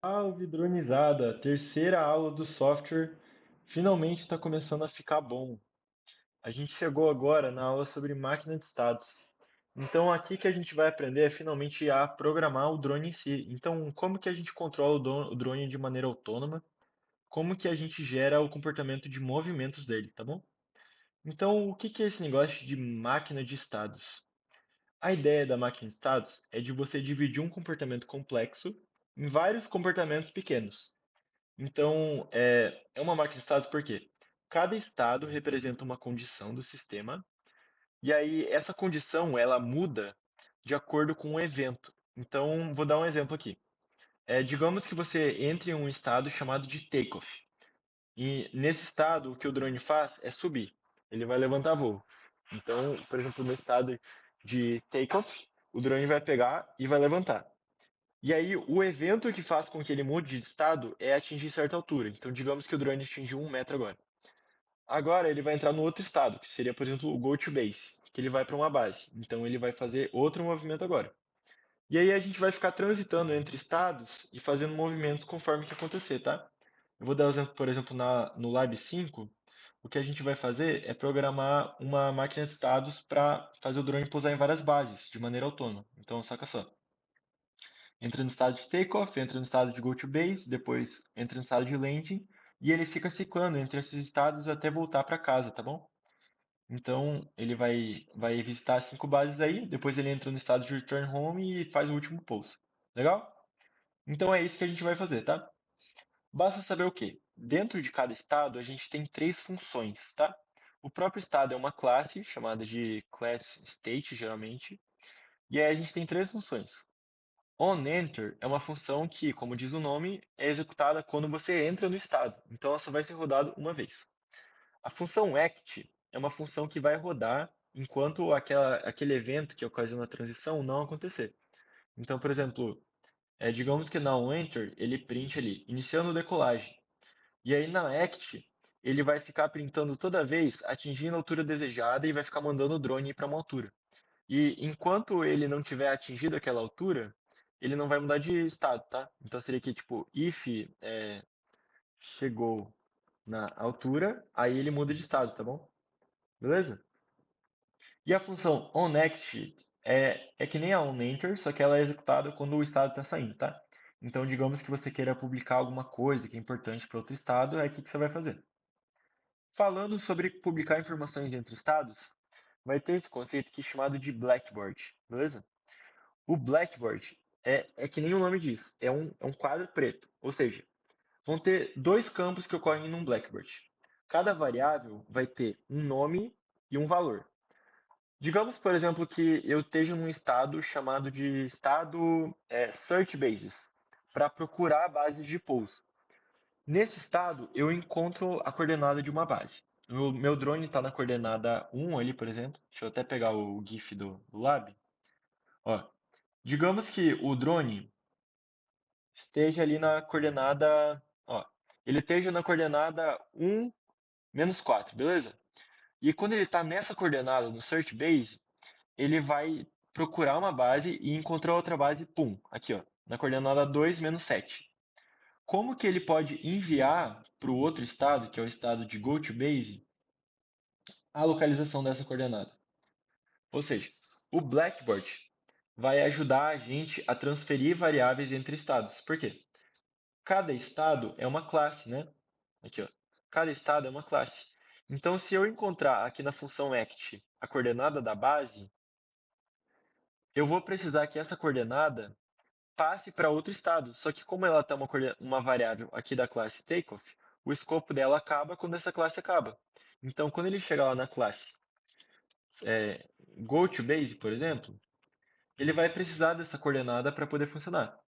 Salve, dronizada! Terceira aula do software finalmente está começando a ficar bom. A gente chegou agora na aula sobre máquina de estados. Então, aqui que a gente vai aprender é finalmente a programar o drone em si. Então, como que a gente controla o drone de maneira autônoma? Como que a gente gera o comportamento de movimentos dele, tá bom? Então, o que que é esse negócio de máquina de estados? A ideia da máquina de estados é de você dividir um comportamento complexo em vários comportamentos pequenos. Então, é uma máquina de estados porque cada estado representa uma condição do sistema, e aí essa condição ela muda de acordo com o evento. Então, vou dar um exemplo aqui. Digamos que você entre em um estado chamado de takeoff. E nesse estado, o que o drone faz é subir. Ele vai levantar voo. Então, por exemplo, no estado de takeoff, o drone vai pegar e vai levantar. E aí, o evento que faz com que ele mude de estado é atingir certa altura. Então, digamos que o drone atingiu 1 metro agora. Agora, ele vai entrar no outro estado, que seria, por exemplo, o Go to Base, que ele vai para uma base. Então, ele vai fazer outro movimento agora. E aí, a gente vai ficar transitando entre estados e fazendo movimentos conforme que acontecer, tá? Eu vou dar um exemplo, por exemplo, no Lab 5. O que a gente vai fazer é programar uma máquina de estados para fazer o drone pousar em várias bases, de maneira autônoma. Então, saca só. Entra no estado de takeoff, entra no estado de go to base, depois entra no estado de landing, e ele fica ciclando entre esses estados até voltar para casa, tá bom? Então ele vai visitar 5 bases aí, depois ele entra no estado de return home e faz o último pouso. Legal? Então é isso que a gente vai fazer, tá? Basta saber o quê? Dentro de cada estado a gente tem três funções, tá? O próprio estado é uma classe, chamada de class state, geralmente, e aí a gente tem três funções. OnEnter é uma função que, como diz o nome, é executada quando você entra no estado. Então, ela só vai ser rodada uma vez. A função act é uma função que vai rodar enquanto aquele evento que ocasiona a transição não acontecer. Então, por exemplo, digamos que na onEnter ele print ali, iniciando decolagem. E aí na act ele vai ficar printando toda vez atingindo a altura desejada e vai ficar mandando o drone ir para uma altura. E enquanto ele não tiver atingido aquela altura, ele não vai mudar de estado, tá? Então seria que tipo, if chegou na altura, aí ele muda de estado, tá bom? Beleza? E a função onNext é que nem a onEnter, só que ela é executada quando o estado está saindo, tá? Então, digamos que você queira publicar alguma coisa que é importante para outro estado, aí o que que você vai fazer? Falando sobre publicar informações entre estados, vai ter esse conceito que é chamado de blackboard, beleza? O Blackboard é que nem o nome diz, é um quadro preto. Ou seja, vão ter dois campos que ocorrem num Blackboard. Cada variável vai ter um nome e um valor. Digamos, por exemplo, que eu esteja num estado chamado de estado Search Bases, para procurar bases de pouso. Nesse estado, eu encontro a coordenada de uma base. O meu drone está na coordenada 1 ali, por exemplo. Deixa eu até pegar o GIF do lab. Ó, digamos que o drone esteja ali na coordenada, ó, ele esteja na coordenada 1 menos 4, beleza? E quando ele está nessa coordenada no search base, ele vai procurar uma base e encontrar outra base, pum, aqui ó, na coordenada 2 menos 7. Como que ele pode enviar para o outro estado, que é o estado de go to base, a localização dessa coordenada? Ou seja, o Blackboard vai ajudar a gente a transferir variáveis entre estados. Por quê? Cada estado é uma classe, né? Aqui, ó. Cada estado é uma classe. Então, se eu encontrar aqui na função act a coordenada da base, eu vou precisar que essa coordenada passe para outro estado. Só que como ela está uma variável aqui da classe takeoff, o escopo dela acaba quando essa classe acaba. Então, quando ele chegar lá na classe GoToBase, por exemplo, ele vai precisar dessa coordenada para poder funcionar.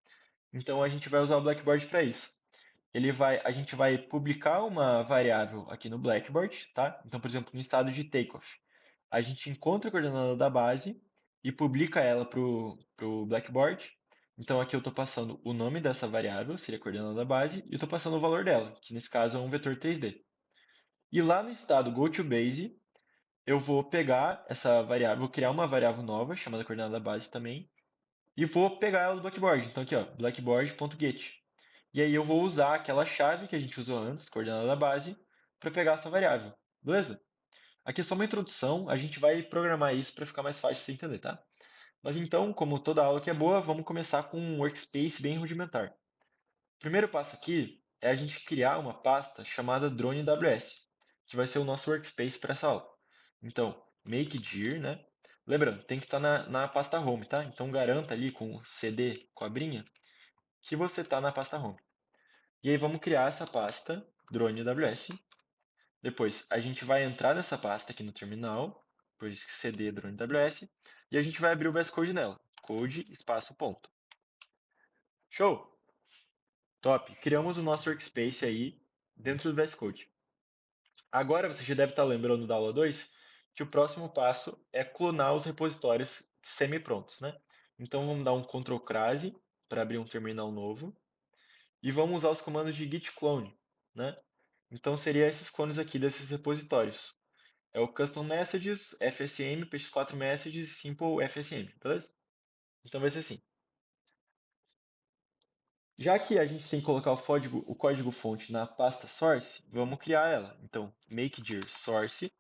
Então, a gente vai usar o Blackboard para isso. A gente vai publicar uma variável aqui no Blackboard, tá? Então, por exemplo, no estado de takeoff, a gente encontra a coordenada da base e publica ela para o Blackboard. Então, aqui eu estou passando o nome dessa variável, seria a coordenada da base, e eu estou passando o valor dela, que nesse caso é um vetor 3D. E lá no estado goToBase, eu vou pegar essa variável, vou criar uma variável nova, chamada coordenada da base também, e vou pegar ela do Blackboard. Então, aqui, ó, blackboard.get. E aí eu vou usar aquela chave que a gente usou antes, coordenada da base, para pegar essa variável. Beleza? Aqui é só uma introdução, a gente vai programar isso para ficar mais fácil de você entender, tá? Mas então, como toda aula que é boa, vamos começar com um workspace bem rudimentar. O primeiro passo aqui é a gente criar uma pasta chamada drone.ws, que vai ser o nosso workspace para essa aula. Então, make dir, né? Lembrando, tem que estar na pasta home, tá? Então garanta ali com o cd cobrinha que você está na pasta home. E aí vamos criar essa pasta drone.ws. Depois a gente vai entrar nessa pasta aqui no terminal, por isso que cd drone.ws, e a gente vai abrir o VS Code nela. Code espaço ponto. Show! Top! Criamos o nosso workspace aí dentro do VS Code. Agora você já deve estar lembrando da aula 2 que o próximo passo é clonar os repositórios semi-prontos, né? Então vamos dar um Ctrl crase para abrir um terminal novo e vamos usar os comandos de git clone, né? Então seria esses clones aqui desses repositórios. É o custom messages, fsm, px4 messages e simple fsm, beleza? Então vai ser assim. Já que a gente tem que colocar o código fonte na pasta source, vamos criar ela. Então, make dir source.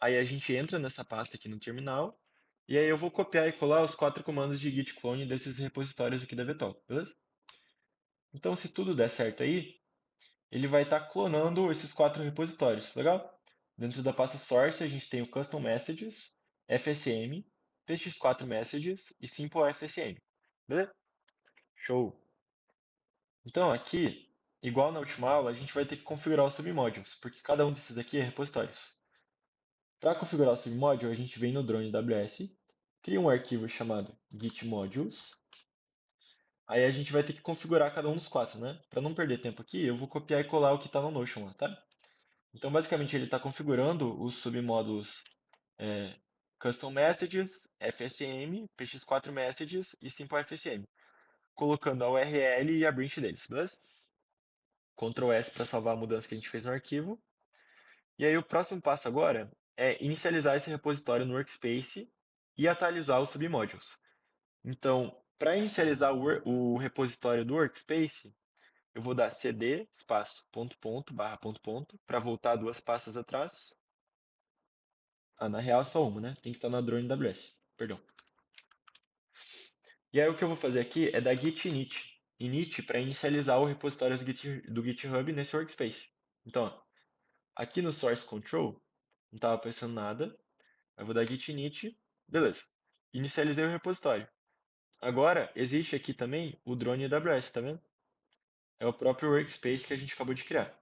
Aí a gente entra nessa pasta aqui no terminal. E aí eu vou copiar e colar os 4 comandos de git clone desses repositórios aqui da VTOL, beleza? Então, se tudo der certo aí, ele vai estar clonando esses 4 repositórios, legal? Dentro da pasta source, a gente tem o custom messages, fsm, px4 messages e simple fsm, beleza? Show! Então aqui, igual na última aula, a gente vai ter que configurar os submodules, porque cada um desses aqui é repositórios. Para configurar o submodule, a gente vem no drone AWS, cria um arquivo chamado gitmodules. Aí a gente vai ter que configurar cada um dos 4, né? Para não perder tempo aqui, eu vou copiar e colar o que está no Notion lá, tá? Então, basicamente, ele está configurando os submódulos Custom Messages, FSM, PX4 Messages e Simple FSM, colocando a URL e a branch deles, beleza? Ctrl S para salvar a mudança que a gente fez no arquivo. E aí o próximo passo agora é inicializar esse repositório no workspace e atualizar os submodules. Então, para inicializar o repositório do workspace, eu vou dar cd espaço ponto ponto barra ponto ponto para voltar 2 pastas atrás. Ah, na real é só uma, né? Tem que estar na drone AWS, perdão. E aí o que eu vou fazer aqui é dar git init. Init para inicializar o repositório do GitHub nesse workspace. Então, ó, aqui no source control, não estava aparecendo nada. Eu vou dar git init, beleza. Inicializei o repositório. Agora, existe aqui também o drone AWS, tá vendo? É o próprio workspace que a gente acabou de criar.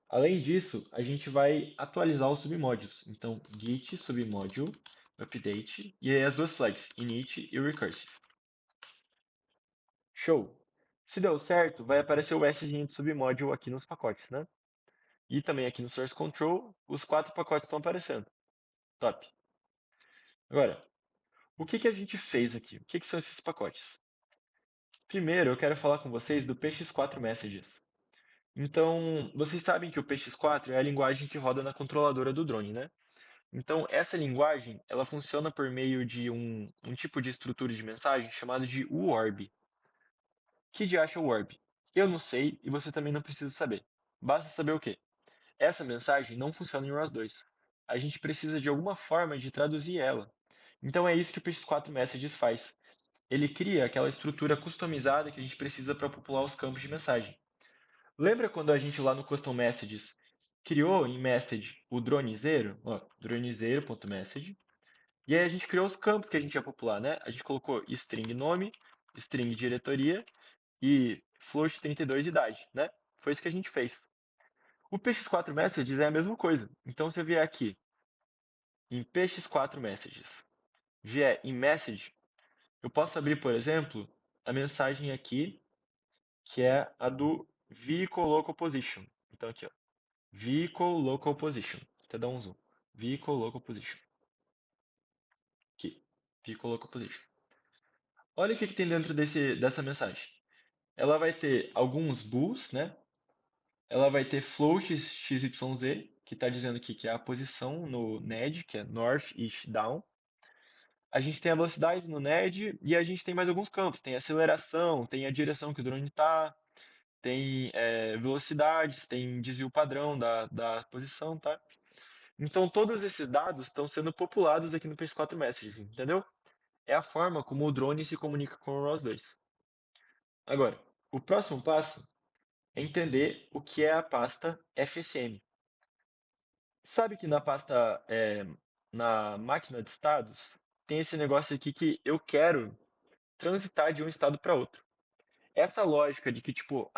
Além disso, a gente vai atualizar os submodules. Então, git submodule update e aí as duas flags, init e recursive. Show! Se deu certo, vai aparecer o Szinho de submodule aqui nos pacotes, né? E também aqui no source control, os 4 pacotes estão aparecendo. Top! Agora, o que a gente fez aqui? O que são esses pacotes? Primeiro, eu quero falar com vocês do PX4 Messages. Então, vocês sabem que o PX4 é a linguagem que roda na controladora do drone, né? Então, essa linguagem, ela funciona por meio de um tipo de estrutura de mensagem chamado de UORB. Que diacho é o UORB? Eu não sei e você também não precisa saber. Basta saber o quê? Essa mensagem não funciona em ROS2. A gente precisa de alguma forma de traduzir ela. Então é isso que o PX4 Messages faz. Ele cria aquela estrutura customizada que a gente precisa para popular os campos de mensagem. Lembra quando a gente lá no Custom Messages criou em message o dronezeiro, ó, dronezeiro.message, e aí a gente criou os campos que a gente ia popular, né? A gente colocou string nome, string diretoria e float 32 idade, né? Foi isso que a gente fez. O px4 messages é a mesma coisa. Então se eu vier aqui em px4 messages, vier em message, eu posso abrir, por exemplo, a mensagem aqui, que é a do vehicle local position. Então aqui, ó, vehicle local position. Vou até dar um zoom. Vehicle local position. Aqui, vehicle local position. Olha o que tem dentro dessa mensagem. Ela vai ter alguns bools, né? Ela vai ter float XYZ, que está dizendo aqui que é a posição no NED, que é North, East, Down. A gente tem a velocidade no nerd e a gente tem mais alguns campos. Tem aceleração, tem a direção que o drone está, tem velocidade, tem desvio padrão da posição, tá? Então todos esses dados estão sendo populados aqui no PS4 Messages, entendeu? É a forma como o drone se comunica com o ROS2. Agora, o próximo passo é entender o que é a pasta FSM. Sabe que na pasta, na máquina de estados, tem esse negócio aqui que eu quero transitar de um estado para outro. Essa lógica de que, tipo,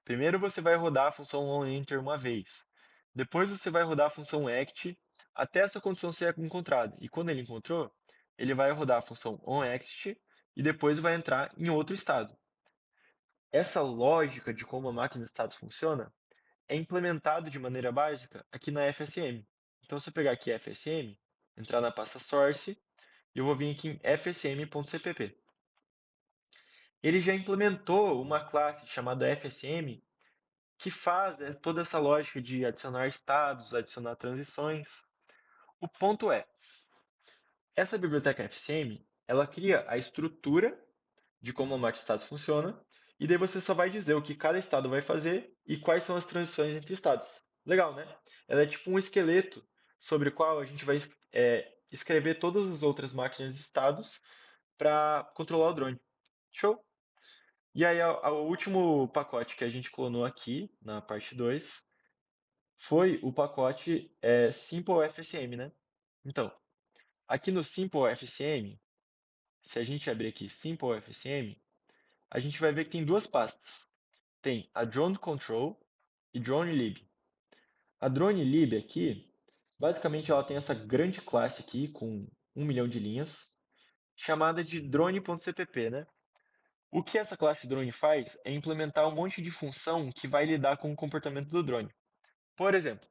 primeiro você vai rodar a função onEnter uma vez, depois você vai rodar a função act até essa condição ser encontrada. E quando ele encontrou, ele vai rodar a função onExt e depois vai entrar em outro estado. Essa lógica de como a máquina de estados funciona é implementado de maneira básica aqui na FSM. Então, se eu pegar aqui FSM, entrar na pasta source, eu vou vir aqui em fsm.cpp. Ele já implementou uma classe chamada FSM que faz toda essa lógica de adicionar estados, adicionar transições. O ponto é, essa biblioteca FSM, ela cria a estrutura de como a máquina de estados funciona, e daí você só vai dizer o que cada estado vai fazer e quais são as transições entre estados. Legal, né? Ela é tipo um esqueleto sobre o qual a gente vai escrever todas as outras máquinas de estados para controlar o drone. Show? E aí, o último pacote que a gente clonou aqui, na parte 2, foi o pacote Simple FSM, né? Então, aqui no Simple FSM, se a gente abrir aqui Simple FSM, a gente vai ver que tem duas pastas. Tem a Drone Control e Drone Lib. A Drone Lib aqui, basicamente ela tem essa grande classe aqui com 1 milhão de linhas, chamada de drone.cpp, né? O que essa classe drone faz é implementar um monte de função que vai lidar com o comportamento do drone. Por exemplo,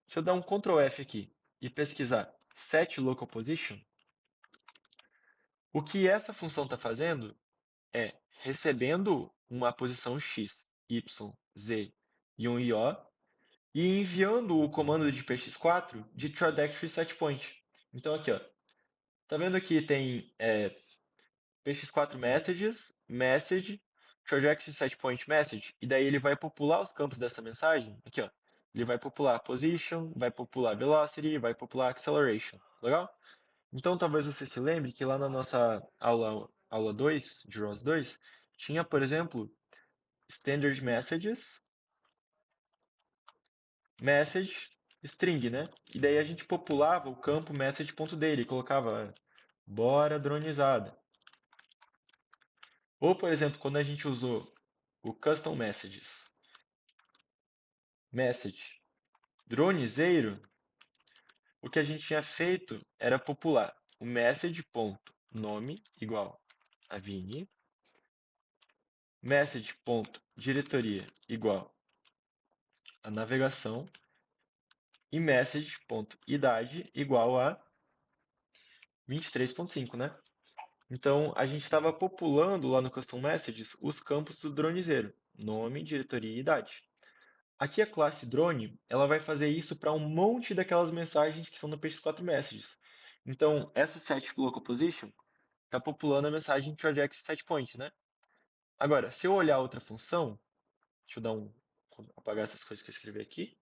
se eu dar um Ctrl F aqui e pesquisar set local position, o que essa função está fazendo é recebendo uma posição x, y, z e um IO e enviando o comando de px4 de trajectory setPoint. Então aqui, ó, tá vendo aqui tem px4 messages, message, trajectory setPoint message, e daí ele vai popular os campos dessa mensagem, aqui ó, ele vai popular position, vai popular velocity, vai popular acceleration, legal? Então talvez você se lembre que lá na nossa aula 2 de ROS 2, tinha, por exemplo, standard messages, message, string, né? E daí a gente populava o campo message.dele, colocava bora dronizada. Ou, por exemplo, quando a gente usou o custom messages, message dronezeiro, o que a gente tinha feito era popular o message.nome igual a Vini, message.diretoria igual a navegação e message.idade igual a 23.5, né? Então, a gente estava populando lá no Custom Messages os campos do dronezeiro, nome, diretoria e idade. Aqui a classe drone, ela vai fazer isso para um monte daquelas mensagens que estão no px4 Messages. Então, essa set local position está populando a mensagem trajectory setPoint, né? Agora, se eu olhar outra função, deixa eu apagar essas coisas que eu escrevi aqui.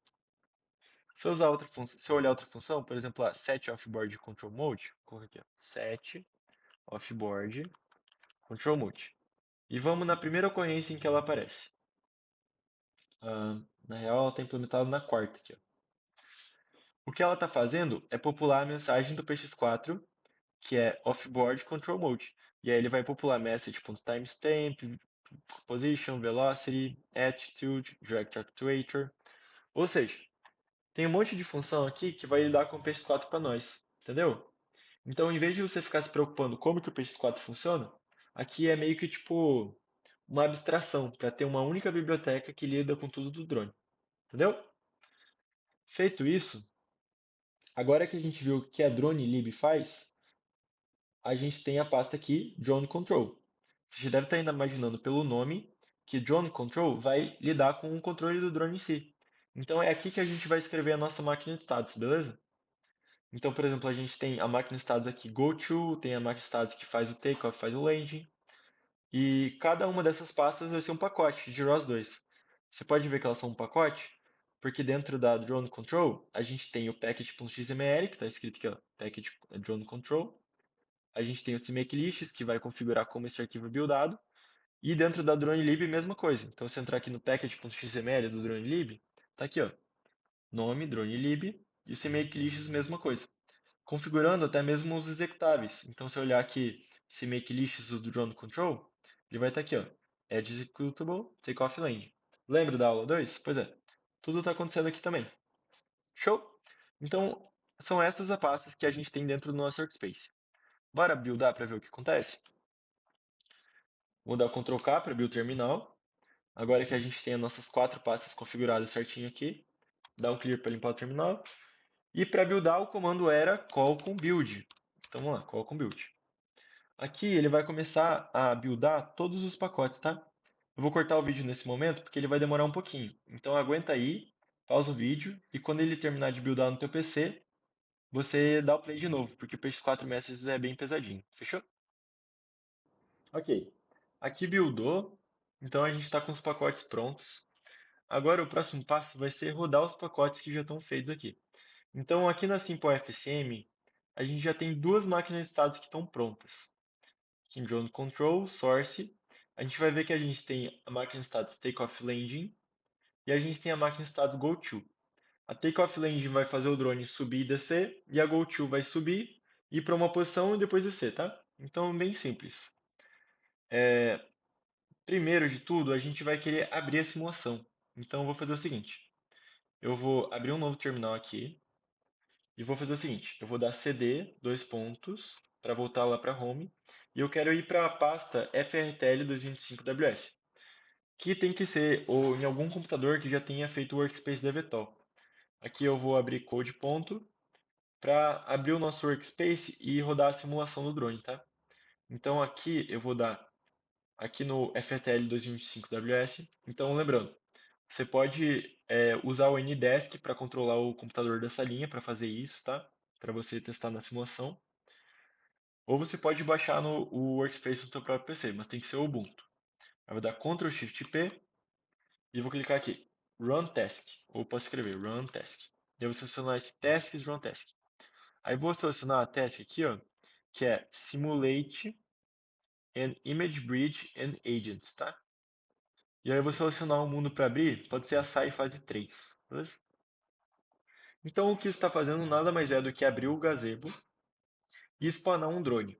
Se eu usar outra função, se eu olhar outra função, por exemplo, a set offboard control mode, vou colocar aqui, ó, set offboard control mode. E vamos na primeira ocorrência em que ela aparece. Na real, ela está implementada na quarta aqui, ó. O que ela está fazendo é popular a mensagem do PX4, que é offboard control mode. E aí ele vai popular message.timestamp, position, velocity, attitude, direct actuator. Ou seja, tem um monte de função aqui que vai lidar com o PX4 para nós, entendeu? Então, em vez de você ficar se preocupando como que o PX4 funciona, aqui é meio que tipo uma abstração para ter uma única biblioteca que lida com tudo do drone, entendeu? Feito isso, agora que a gente viu o que a DroneLib faz, a gente tem a pasta aqui, Drone Control. Você já deve estar ainda imaginando pelo nome que Drone Control vai lidar com o controle do drone em si. Então é aqui que a gente vai escrever a nossa máquina de status, beleza? Então, por exemplo, a gente tem a máquina de estados aqui GoTo, tem a máquina de estados que faz o takeoff, faz o landing, e cada uma dessas pastas vai ser um pacote de ROS2. Você pode ver que elas são um pacote, porque dentro da Drone Control, a gente tem o package.xml, que está escrito aqui, ó, package drone control. A gente tem o CMake que vai configurar como esse arquivo é buildado. E dentro da DroneLib, mesma coisa. Então, se entrar aqui no package.xml do DroneLib, tá aqui, ó, nome, DroneLib, e o CMake mesma coisa. Configurando até mesmo os executáveis. Então, se eu olhar aqui CMake do Drone Control, ele vai estar aqui, ó, Add Executable, Takeoff Land. Lembra da aula 2? Pois é, tudo está acontecendo aqui também. Show? Então, são essas as pastas que a gente tem dentro do nosso workspace. Bora buildar para ver o que acontece? Vou dar Ctrl K para build terminal. Agora que a gente tem as nossas 4 pastas configuradas certinho aqui, dá um clear para limpar o terminal. E para buildar, o comando era call com build. Então vamos lá, call com build. Aqui ele vai começar a buildar todos os pacotes, tá? Eu vou cortar o vídeo nesse momento porque ele vai demorar um pouquinho. Então aguenta aí, pausa o vídeo e quando ele terminar de buildar no teu PC, você dá o play de novo, porque o PS4 Messages é bem pesadinho. Fechou? Ok. Aqui buildou, então a gente está com os pacotes prontos. Agora o próximo passo vai ser rodar os pacotes que já estão feitos aqui. Então aqui na Simple FSM, a gente já tem duas máquinas de estados que estão prontas. Aqui em Drone Control, Source, a gente vai ver que a gente tem a máquina de estados Takeoff Landing e a gente tem a máquina de estados GoTo. A Takeoff Landing vai fazer o drone subir e descer, e a GoTo vai subir, ir para uma posição e depois descer, tá? Então, bem simples. Primeiro de tudo, a gente vai querer abrir a simulação. Então, eu vou fazer o seguinte. Eu vou abrir um novo terminal aqui e vou fazer o seguinte. Eu vou dar cd, dois pontos, para voltar lá para home. E eu quero ir para a pasta FRTL 225WS, que tem que ser ou em algum computador que já tenha feito o Workspace DevTol. Aqui eu vou abrir code ponto para abrir o nosso Workspace e rodar a simulação do drone, tá? Então aqui eu vou dar aqui no FRTL 225WS. Então lembrando, você pode usar o Ndesk para controlar o computador dessa linha para fazer isso, tá? Para você testar na simulação. Ou você pode baixar no o Workspace do seu próprio PC, mas tem que ser o Ubuntu. Eu vou dar Ctrl Shift P e vou clicar aqui, Run Task. Ou posso escrever Run Task. E eu vou selecionar esse Tasks Run Task. Aí vou selecionar a task aqui, ó, que é Simulate an Image Bridge and Agents, tá? E aí eu vou selecionar um mundo para abrir, pode ser a SAI fase 3, beleza? Então o que isso está fazendo nada mais é do que abrir o gazebo e spawnar um drone.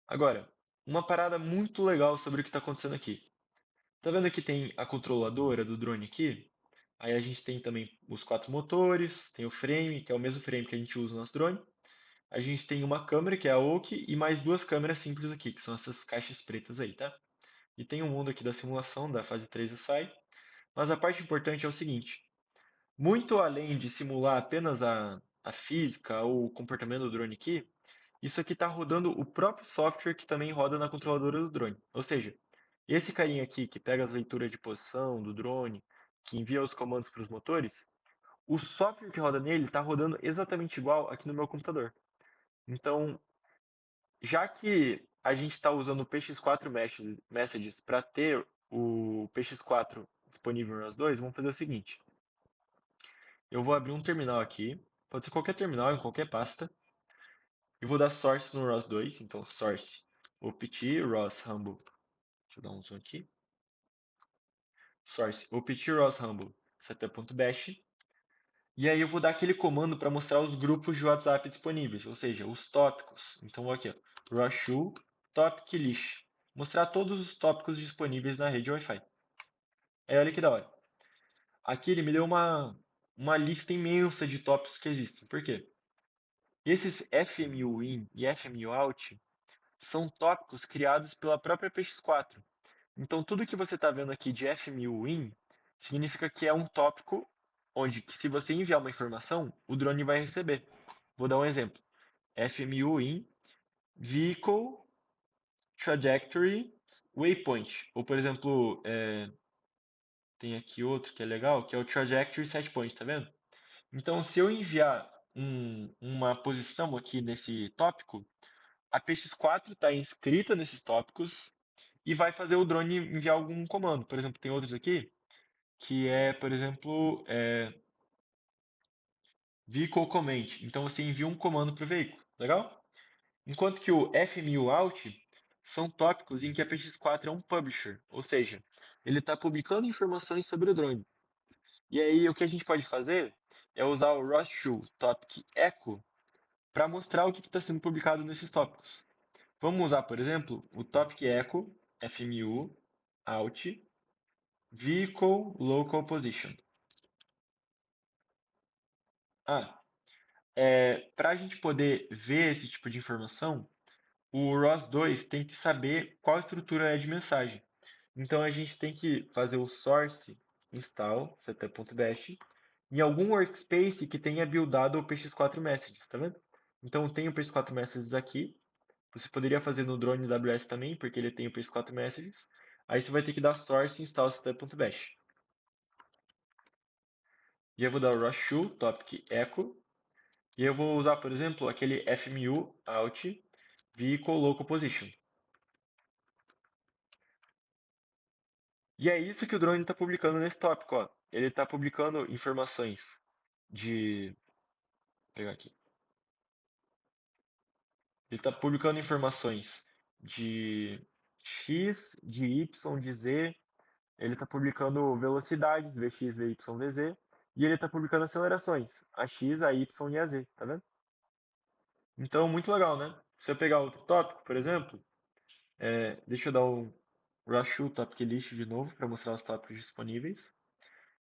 Agora, uma parada muito legal sobre o que está acontecendo aqui. Tá vendo que tem a controladora do drone aqui? Aí a gente tem também os 4 motores, tem o frame, que é o mesmo frame que a gente usa no nosso drone. A gente tem uma câmera, que é a Oki, e mais duas câmeras simples aqui, que são essas caixas pretas aí, tá? E tem um mundo aqui da simulação, da fase 3 da SAI. Mas a parte importante é o seguinte: muito além de simular apenas a física ou o comportamento do drone aqui, isso aqui está rodando o próprio software que também roda na controladora do drone. Ou seja, esse carinha aqui que pega as leituras de posição do drone, que envia os comandos para os motores, o software que roda nele está rodando exatamente igual aqui no meu computador. Então, já que a gente está usando o PX4 Messages para ter o PX4 disponível nas dois, vamos fazer o seguinte. Eu vou abrir um terminal aqui, pode ser qualquer terminal, em qualquer pasta. Eu vou dar source no ROS2, então source opt ROS Humble. Deixa eu dar um zoom aqui. Source opt ROS Humble setup.bash. E aí eu vou dar aquele comando para mostrar os grupos de WhatsApp disponíveis, ou seja, os tópicos. Então vou aqui, ó, Roshu Topic List. Mostrar todos os tópicos disponíveis na rede Wi-Fi. Aí olha que da hora. Aqui ele me deu uma lista imensa de tópicos que existem. Por quê? Esses FMU in e FMU out são tópicos criados pela própria PX4. Então tudo que você está vendo aqui de FMU in significa que é um tópico onde que se você enviar uma informação, o drone vai receber. Vou dar um exemplo. FMU in Vehicle Trajectory Waypoint. Ou, por exemplo, tem aqui outro que é legal, que é o Trajectory Setpoint, tá vendo? Então, se eu enviar uma posição aqui nesse tópico, a PX4 está inscrita nesses tópicos e vai fazer o drone enviar algum comando. Por exemplo, tem outros aqui que é, por exemplo, vehicle command. Então você envia um comando para o veículo, legal? Enquanto que o FMU out são tópicos em que a PX4 é um publisher, ou seja, ele está publicando informações sobre o drone. E aí o que a gente pode fazer é usar o ROS2 Topic Echo para mostrar o que está sendo publicado nesses tópicos. Vamos usar, por exemplo, o Topic Echo FMU out Vehicle Local Position. Ah, para a gente poder ver esse tipo de informação, o ROS2 tem que saber qual estrutura é de mensagem. Então a gente tem que fazer o source install setup.bash em algum workspace que tenha buildado o px4 messages, tá vendo? Então tem o px4 messages aqui. Você poderia fazer no drone AWS também, porque ele tem o px4 messages. Aí você vai ter que dar source install setup.bash. E eu vou dar o ROS2 topic echo. E eu vou usar, por exemplo, aquele fmu out vehicle local position. E é isso que o drone está publicando nesse tópico, ó. Ele está publicando informações de. Vou pegar aqui. Ele está publicando informações de X, de Y, de Z. Ele está publicando velocidades, Vx, Vy, Vz. E ele está publicando acelerações, a X, a Y e a Z, tá vendo? Então, muito legal, né? Se eu pegar outro tópico, por exemplo, deixa eu dar o Rashu Topic List de novo para mostrar os tópicos disponíveis.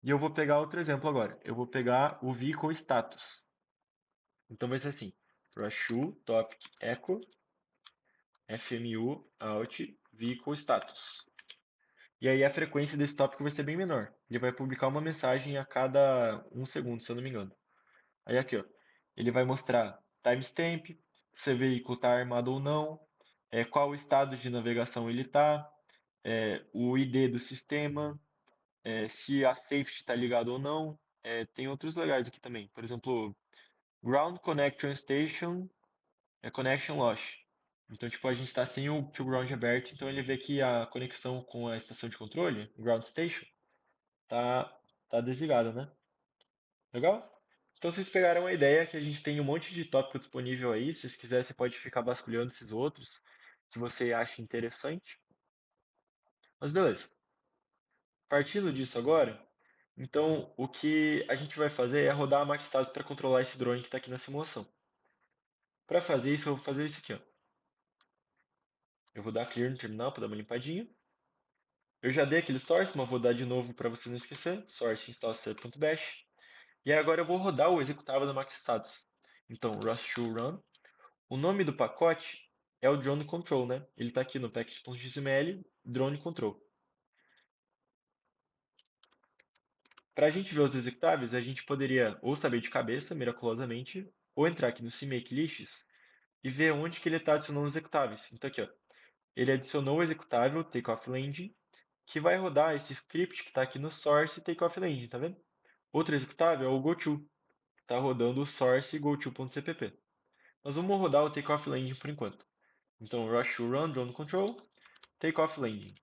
E eu vou pegar outro exemplo agora. Eu vou pegar o vehicle status. Então vai ser assim: Rashu topic echo fmu out vehicle status. E aí a frequência desse tópico vai ser bem menor. Ele vai publicar uma mensagem a cada 1 segundo, se eu não me engano. Aí aqui, ó, ele vai mostrar timestamp, se o veículo está armado ou não, qual estado de navegação ele está, o ID do sistema, se a safety está ligado ou não. Tem outros legais aqui também. Por exemplo, Ground Connection Station Connection Loss. Então, tipo, a gente está sem o ground aberto, então ele vê que a conexão com a estação de controle, o Ground Station, tá desligada, né? Legal? Então vocês pegaram a ideia que a gente tem um monte de tópico disponível aí. Se vocês quiserem, você pode ficar vasculhando esses outros que você acha interessante. Mas beleza. Partindo disso agora, então o que a gente vai fazer é rodar a Maxstats para controlar esse drone que está aqui na simulação. Para fazer isso, eu vou fazer isso aqui, ó. Eu vou dar clear no terminal para dar uma limpadinha. Eu já dei aquele source, mas vou dar de novo para você não esquecer. Source install set.bash. E agora eu vou rodar o executável da Maxstats. Então, rust2 run. O nome do pacote é o drone control, né? Ele está aqui no package.xml, drone control. Para a gente ver os executáveis, a gente poderia ou saber de cabeça, miraculosamente, ou entrar aqui no CMake lists e ver onde que ele está adicionando os executáveis. Então aqui, ó, ele adicionou o executável takeoff landing, que vai rodar esse script que está aqui no source takeoff landing, tá vendo? Outro executável é o goto, que está rodando o source goto.cpp. Nós vamos rodar o takeoff landing por enquanto. Então, rush to run drone control, takeoff landing.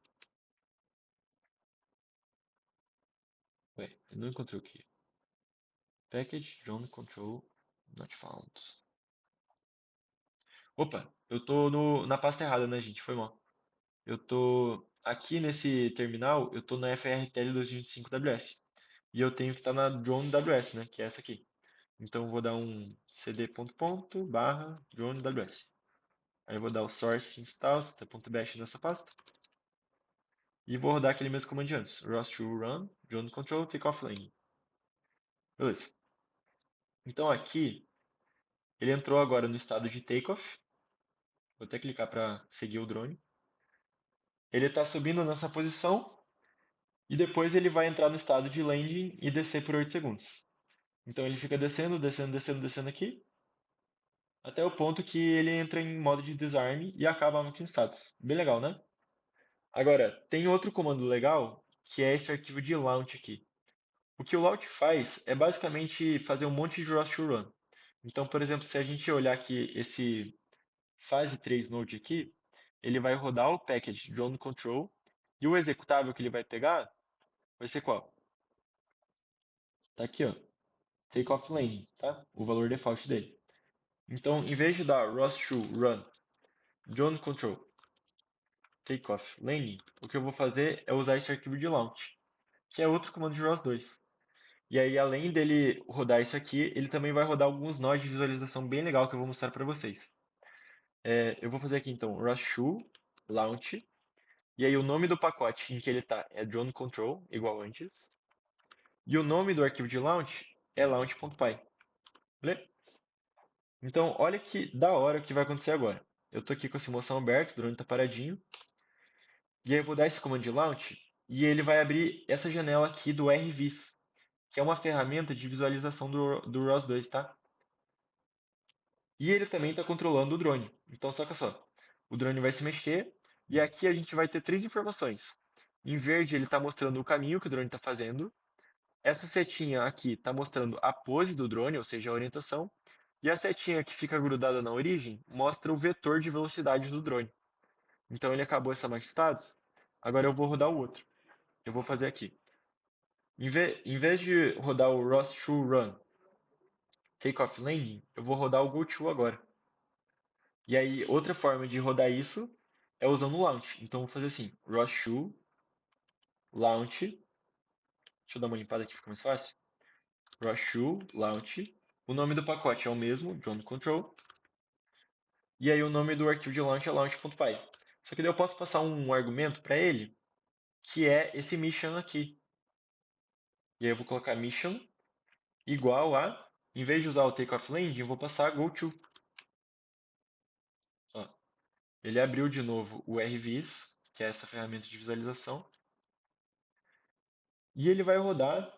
Ué, eu não encontrei o key. Package drone control not found. Opa, eu tô na pasta errada, né, gente? Foi mal. Eu tô aqui nesse terminal, eu tô na FRTL 2025 WS. E eu tenho que estar na drone WS, né, que é essa aqui. Então eu vou dar um cd.ponto barra drone WS. Aí eu vou dar o source install .bash nessa pasta. E vou rodar aquele mesmo comando de antes. Rust to run, drone control, takeoff landing. Beleza. Então aqui, ele entrou agora no estado de takeoff. Vou até clicar para seguir o drone. Ele está subindo nessa posição e depois ele vai entrar no estado de landing e descer por 8 segundos. Então ele fica descendo, descendo, descendo, descendo aqui, até o ponto que ele entra em modo de desarme e acaba a máquina status. Bem legal, né? Agora, tem outro comando legal, que é esse arquivo de launch aqui. O que o launch faz é basicamente fazer um monte de Rust to Run. Então, por exemplo, se a gente olhar aqui esse fase 3 node aqui, ele vai rodar o package drone control e o executável que ele vai pegar vai ser qual? Tá aqui, ó, takeoff landing, tá? O valor default dele. Então, em vez de dar ROS2 run drone control takeoff landing, o que eu vou fazer é usar esse arquivo de launch, que é outro comando de ROS2. E aí, além dele rodar isso aqui, ele também vai rodar alguns nós de visualização bem legal que eu vou mostrar para vocês. Eu vou fazer aqui então ROS2 launch, e aí o nome do pacote em que ele está é drone control, igual antes, e o nome do arquivo de launch é launch.py. Beleza? Então, olha que da hora o que vai acontecer agora. Eu estou aqui com essa moção aberta, o drone está paradinho, e aí eu vou dar esse comando de launch, e ele vai abrir essa janela aqui do RVis, que é uma ferramenta de visualização do ROS2, tá? E ele também está controlando o drone. Então, saca só. O drone vai se mexer e aqui a gente vai ter três informações. Em verde, ele está mostrando o caminho que o drone está fazendo. Essa setinha aqui está mostrando a pose do drone, ou seja, a orientação. E a setinha que fica grudada na origem mostra o vetor de velocidade do drone. Então, ele acabou essa marca status. Agora eu vou rodar o outro. Eu vou fazer aqui. Em vez de rodar o ROS2 Run Takeoff Landing, eu vou rodar o GoTo agora. E aí, outra forma de rodar isso é usando o launch. Então, vou fazer assim, ROS2 launch. Deixa eu dar uma limpada aqui, fica mais fácil. ROS2 launch. O nome do pacote é o mesmo, drone control. E aí, o nome do arquivo de launch é launch.py. Só que daí eu posso passar um argumento para ele, que é esse mission aqui. E aí, eu vou colocar mission igual a, em vez de usar o takeoff landing, eu vou passar goto. Ó, ele abriu de novo o RVis, que é essa ferramenta de visualização. E ele vai rodar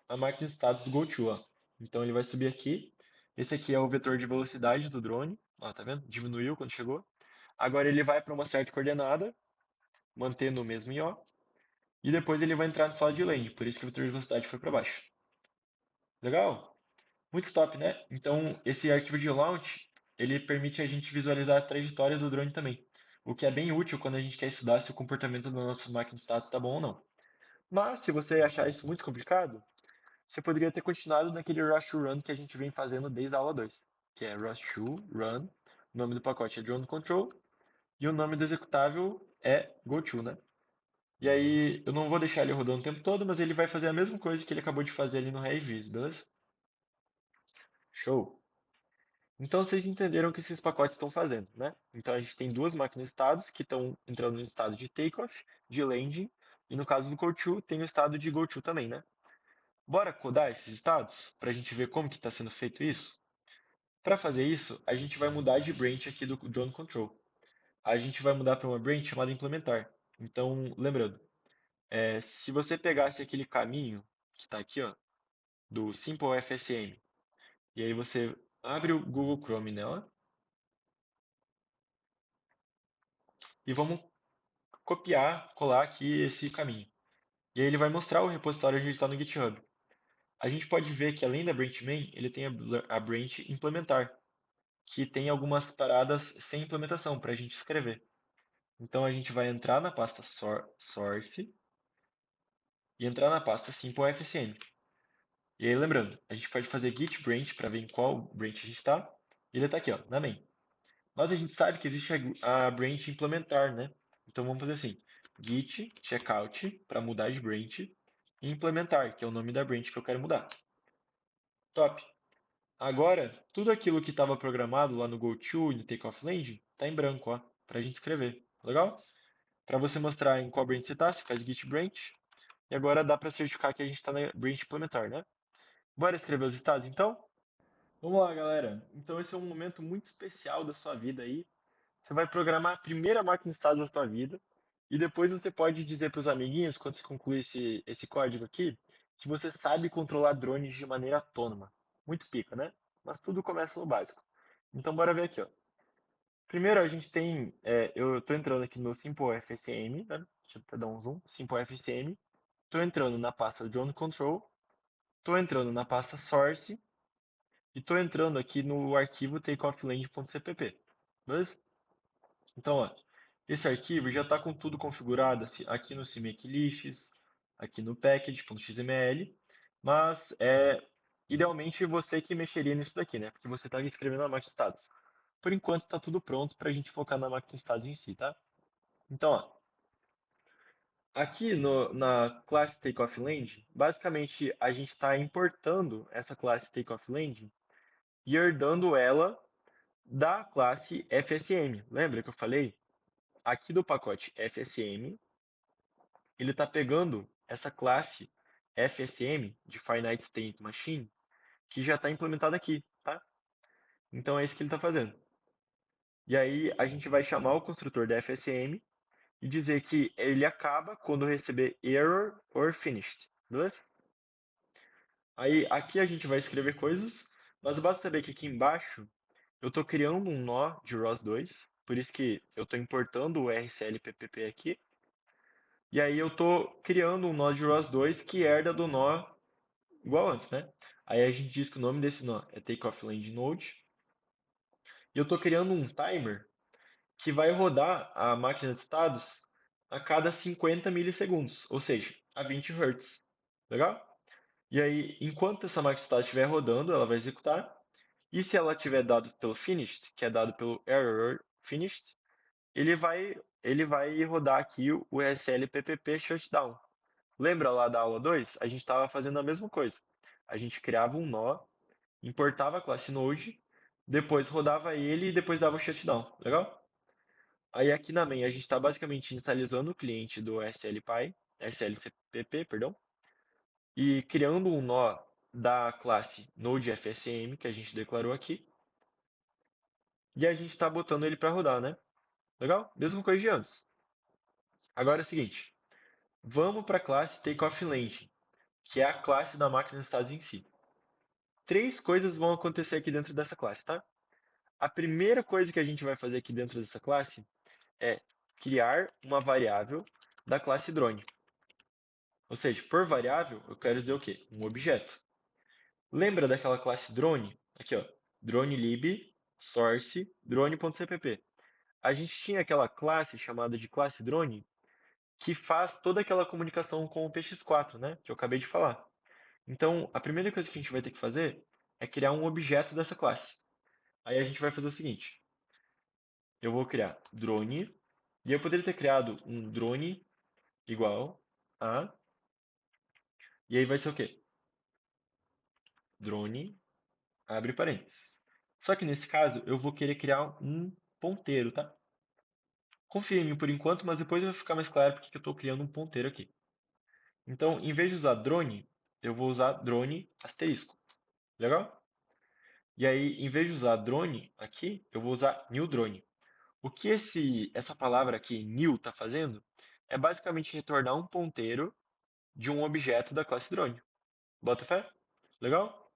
a máquina de status do GoTo, ó. Então ele vai subir aqui. Esse aqui é o vetor de velocidade do drone. Ó, tá vendo? Diminuiu quando chegou. Agora ele vai para uma certa coordenada, mantendo o mesmo IO. E depois ele vai entrar na sala de land, por isso que o vetor de velocidade foi para baixo. Legal? Muito top, né? Então esse arquivo de launch, ele permite a gente visualizar a trajetória do drone também. O que é bem útil quando a gente quer estudar se o comportamento da nossa máquina de status está bom ou não. Mas, se você achar isso muito complicado, você poderia ter continuado naquele Rush to Run que a gente vem fazendo desde a aula 2, que é Rush to Run, o nome do pacote é Drone Control, e o nome do executável é GoTo, né? E aí, eu não vou deixar ele rodando o tempo todo, mas ele vai fazer a mesma coisa que ele acabou de fazer ali no Revis, beleza? Show! Então, vocês entenderam o que esses pacotes estão fazendo, né? Então, a gente tem duas máquinas de estados que estão entrando no estado de takeoff, de landing, e no caso do GoTo, tem o estado de GoTo também, né? Bora codar esses estados para a gente ver como que está sendo feito isso? Para fazer isso, a gente vai mudar de branch aqui do drone control. A gente vai mudar para uma branch chamada implementar. Então, lembrando, se você pegasse aquele caminho que está aqui, ó, do Simple FSM, e aí você abre o Google Chrome nela e vamos copiar, colar aqui esse caminho. E aí ele vai mostrar o repositório onde ele está no GitHub. A gente pode ver que além da branch main, ele tem a branch implementar, que tem algumas paradas sem implementação para a gente escrever. Então a gente vai entrar na pasta source e entrar na pasta simplefsm. E aí lembrando, a gente pode fazer git branch para ver em qual branch a gente está. E ele está aqui, ó, na main. Mas a gente sabe que existe a branch implementar, né? Então vamos fazer assim, git checkout para mudar de branch e implementar, que é o nome da branch que eu quero mudar. Top! Agora, tudo aquilo que estava programado lá no GoTo e no Takeoff Landing está em branco, ó, para a gente escrever. Legal? Para você mostrar em qual branch você está, você faz git branch. E agora dá para certificar que a gente está na branch implementar, né? Bora escrever os estados, então? Vamos lá, galera. Então esse é um momento muito especial da sua vida aí. Você vai programar a primeira máquina de estados da sua vida. E depois você pode dizer para os amiguinhos, quando você concluir esse código aqui, que você sabe controlar drones de maneira autônoma. Muito pica, né? Mas tudo começa no básico. Então bora ver aqui, ó. Primeiro a gente tem, eu estou entrando aqui no Simple FSM, né? Deixa eu até dar um zoom, Simple FSM. Estou entrando na pasta Drone Control Estou entrando na pasta source e estou entrando aqui no arquivo takeoffland.cpp, beleza? Então, ó, esse arquivo já está com tudo configurado aqui no CMake aqui no package.xml, mas idealmente você que mexeria nisso daqui, né? Porque você está escrevendo na máquina de estados. Por enquanto está tudo pronto para a gente focar na máquina de estados em si, tá? Então, ó, aqui na classe takeoffland, basicamente a gente está importando essa classe takeoffland e herdando ela da classe FSM. Lembra que eu falei? Aqui do pacote FSM, ele está pegando essa classe FSM de Finite State Machine que já está implementada aqui, tá? Então é isso que ele está fazendo. E aí a gente vai chamar o construtor da FSM e dizer que ele acaba quando receber error or finished, beleza? Aí aqui a gente vai escrever coisas, mas basta saber que aqui embaixo eu estou criando um nó de ROS2, por isso que eu estou importando o RCLPPP aqui. E aí eu estou criando um nó de ROS2 que herda do nó igual antes, né? Aí a gente diz que o nome desse nó é takeoffland_node. E eu estou criando um timer que vai rodar a máquina de estados a cada 50 milissegundos, ou seja, a 20 Hz. Legal? E aí, enquanto essa máquina de estados estiver rodando, ela vai executar. E se ela tiver dado pelo finished, que é dado pelo error finished, ele vai rodar aqui o SL PPP shutdown. Lembra lá da aula 2? A gente estava fazendo a mesma coisa. A gente criava um nó, importava a classe Node, depois rodava ele e depois dava o shutdown. Legal? Aí aqui na main a gente está basicamente inicializando o cliente do SLCPP, perdão, e criando um nó da classe NodeFSM que a gente declarou aqui. E a gente está botando ele para rodar, né? Legal? Mesma coisa de antes. Agora é o seguinte, vamos para a classe takeoffland, que é a classe da máquina de estados em si. Três coisas vão acontecer aqui dentro dessa classe, tá? A primeira coisa que a gente vai fazer aqui dentro dessa classe é criar uma variável da classe drone. Ou seja, por variável, eu quero dizer o quê? Um objeto. Lembra daquela classe drone? Aqui, ó, dronelib source drone.cpp. A gente tinha aquela classe chamada de classe drone que faz toda aquela comunicação com o PX4, né? Que eu acabei de falar. Então, a primeira coisa que a gente vai ter que fazer é criar um objeto dessa classe. Aí a gente vai fazer o seguinte: eu vou criar drone, e eu poderia ter criado um drone igual a, e aí vai ser o quê? Drone, abre parênteses. Só que nesse caso eu vou querer criar um ponteiro, tá? Confia em mim por enquanto, mas depois vai ficar mais claro porque que eu estou criando um ponteiro aqui. Então, em vez de usar drone, eu vou usar drone asterisco. Legal? E aí, em vez de usar drone aqui, eu vou usar new drone. O que essa palavra aqui, new, está fazendo é basicamente retornar um ponteiro de um objeto da classe drone. Bota fé? Legal?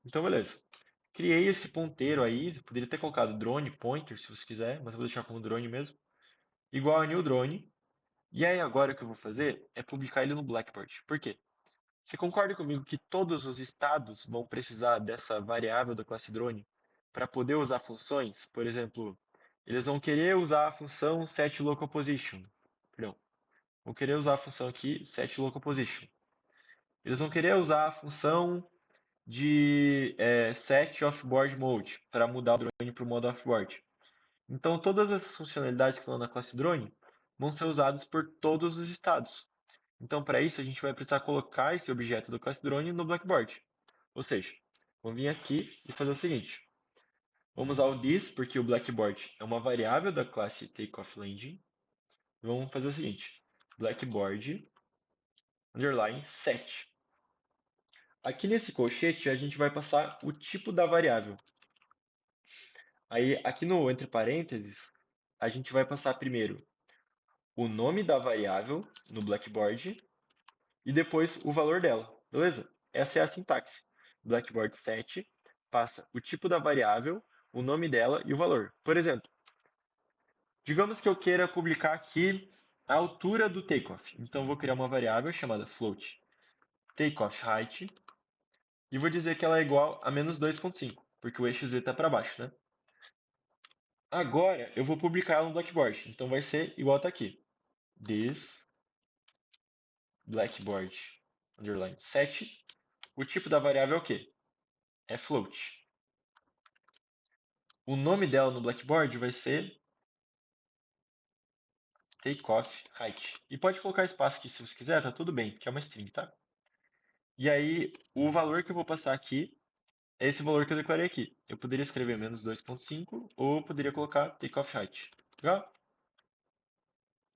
Então, beleza. Criei esse ponteiro aí, poderia ter colocado drone pointer se você quiser, mas eu vou deixar como drone mesmo. Igual a new drone. E aí agora o que eu vou fazer é publicar ele no Blackboard. Por quê? Você concorda comigo que todos os estados vão precisar dessa variável da classe drone para poder usar funções? Por exemplo, eles vão querer usar a função setLocalPosition. Perdão, vão querer usar a função aqui setLocalPosition. Eles vão querer usar a função de setOffBoardMode para mudar o drone para o modo offboard. Então, todas essas funcionalidades que estão na classe drone vão ser usadas por todos os estados. Então, para isso, a gente vai precisar colocar esse objeto do classe drone no Blackboard. Ou seja, vamos vir aqui e fazer o seguinte. Vamos usar o this, porque o Blackboard é uma variável da classe takeoffland. Vamos fazer o seguinte. Blackboard underline set. Aqui nesse colchete, a gente vai passar o tipo da variável. Aí, aqui no entre parênteses, a gente vai passar primeiro o nome da variável no Blackboard e depois o valor dela, beleza? Essa é a sintaxe. Blackboard set passa o tipo da variável, o nome dela e o valor. Por exemplo, digamos que eu queira publicar aqui a altura do takeoff. Então, eu vou criar uma variável chamada float takeoff height E vou dizer que ela é igual a menos 2,5, porque o eixo Z está para baixo, né? Agora eu vou publicar ela no Blackboard, então vai ser igual tá aqui. This Blackboard underline set. O tipo da variável é o quê? É float. O nome dela no Blackboard vai ser takeoff height. E pode colocar espaço aqui se você quiser, tá tudo bem, porque é uma string, tá? E aí, o valor que eu vou passar aqui é esse valor que eu declarei aqui. Eu poderia escrever menos 2,5 ou eu poderia colocar takeoff height. Legal?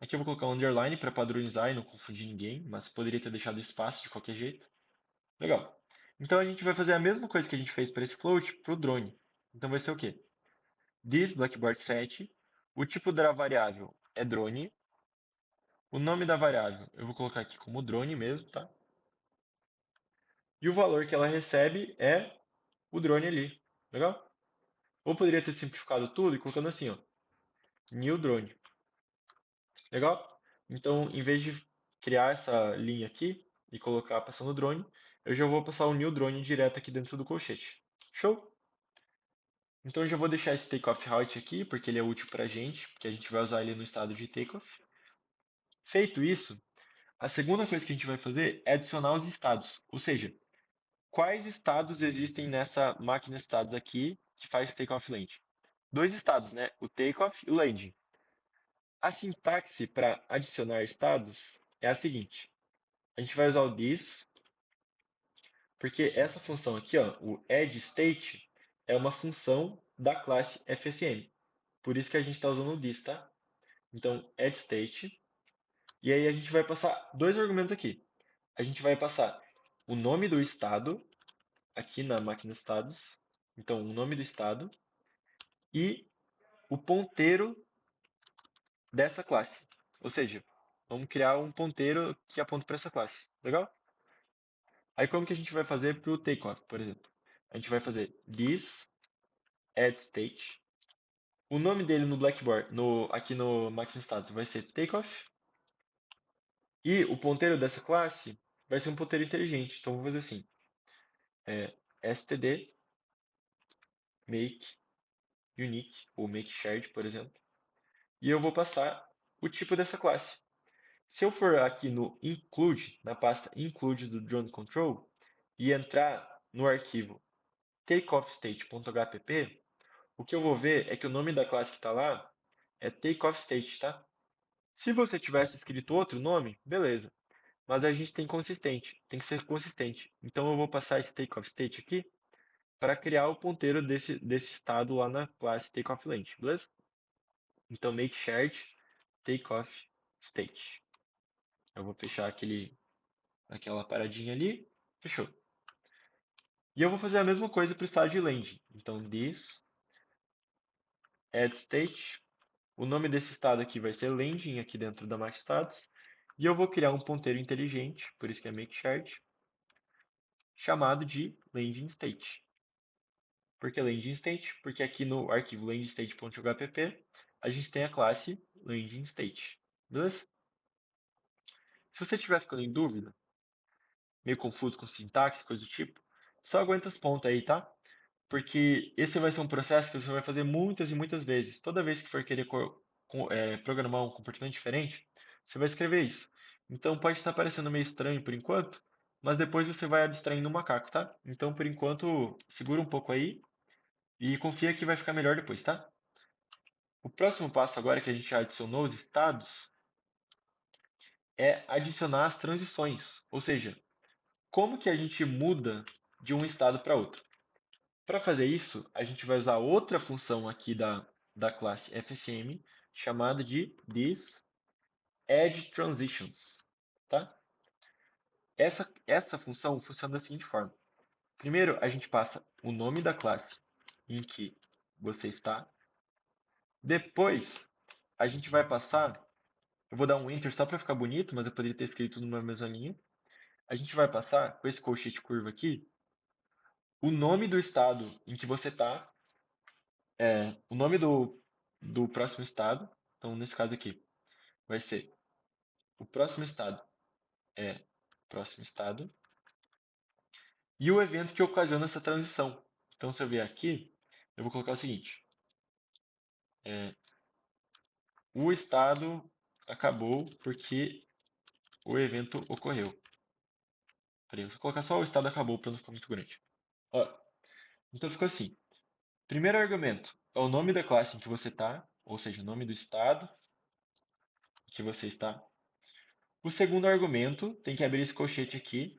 Aqui eu vou colocar um underline para padronizar e não confundir ninguém, mas poderia ter deixado espaço de qualquer jeito. Legal. Então a gente vai fazer a mesma coisa que a gente fez para esse float para o drone. Então vai ser o quê? This Blackboard set. O tipo da variável é drone. O nome da variável eu vou colocar aqui como drone mesmo, tá? E o valor que ela recebe é o drone ali. Legal? Ou poderia ter simplificado tudo e colocando assim, ó. New drone. Legal? Então, em vez de criar essa linha aqui e colocar passando o drone, eu já vou passar o new drone direto aqui dentro do colchete. Show? Então, eu já vou deixar esse takeoff route aqui, porque ele é útil para a gente, porque a gente vai usar ele no estado de takeoff. Feito isso, a segunda coisa que a gente vai fazer é adicionar os estados, ou seja, quais estados existem nessa máquina de estados aqui que faz takeoff land? Dois estados, né? O takeoff e o landing. A sintaxe para adicionar estados é a seguinte: a gente vai usar o this, porque essa função aqui, ó, o addState, é uma função da classe FSM. Por isso que a gente está usando o this, tá? Então, addState. E aí a gente vai passar dois argumentos aqui. A gente vai passar o nome do estado aqui na máquina estados. Então, o nome do estado e o ponteiro dessa classe. Ou seja, vamos criar um ponteiro que aponta para essa classe. Legal? Aí como que a gente vai fazer para o takeoff, por exemplo? A gente vai fazer this add state. O nome dele no Blackboard, aqui no máquina status, vai ser takeoff. E o ponteiro dessa classe vai ser um ponteiro inteligente. Então vou fazer assim: std make unique ou make shared, por exemplo. E eu vou passar o tipo dessa classe. Se eu for aqui no include, na pasta include do drone control, e entrar no arquivo takeoffstate.hpp, o que eu vou ver é que o nome da classe que está lá é takeoffstate, tá? Se você tivesse escrito outro nome, beleza. Mas a gente tem que ser consistente. Então eu vou passar esse takeoffstate aqui para criar o ponteiro desse estado lá na classe takeoffland, beleza? Então make shared takeoffstate. Eu vou fechar aquela paradinha ali, fechou. E eu vou fazer a mesma coisa para o estado de landing. Então this add state. O nome desse estado aqui vai ser landing aqui dentro da MaxStatus. E eu vou criar um ponteiro inteligente, por isso que é makeShard, chamado de landing state. Por que landing state? Porque aqui no arquivo landingstate.jpp a gente tem a classe landing state. Beleza? Se você estiver ficando em dúvida, meio confuso com sintaxe, coisa do tipo, só aguenta as pontas aí, tá? Porque esse vai ser um processo que você vai fazer muitas e muitas vezes. Toda vez que for querer programar um comportamento diferente, você vai escrever isso. Então pode estar parecendo meio estranho por enquanto, mas depois você vai abstraindo o macaco, tá? Então por enquanto segura um pouco aí e confia que vai ficar melhor depois, tá? O próximo passo agora que a gente já adicionou os estados é adicionar as transições, ou seja, como que a gente muda de um estado para outro. Para fazer isso, a gente vai usar outra função aqui da classe FSM, chamada de thisAddTransitions, tá? Essa função funciona da seguinte forma. Primeiro, a gente passa o nome da classe em que você está. Depois, a gente vai passar, eu vou dar um Enter só para ficar bonito, mas eu poderia ter escrito numa mesma linha. A gente vai passar, com esse colchete curvo aqui, o nome do estado em que você está, o nome do próximo estado. Então, nesse caso aqui, vai ser o próximo estado é próximo estado. e o evento que ocasiona essa transição. Então, se eu vier aqui, eu vou colocar o seguinte: é, o estado acabou porque o evento ocorreu. Peraí, eu vou colocar só o estado acabou para não ficar muito grande. Ó, então ficou assim. Primeiro argumento é o nome da classe em que você está, ou seja, o nome do estado que você está. O segundo argumento tem que abrir esse colchete aqui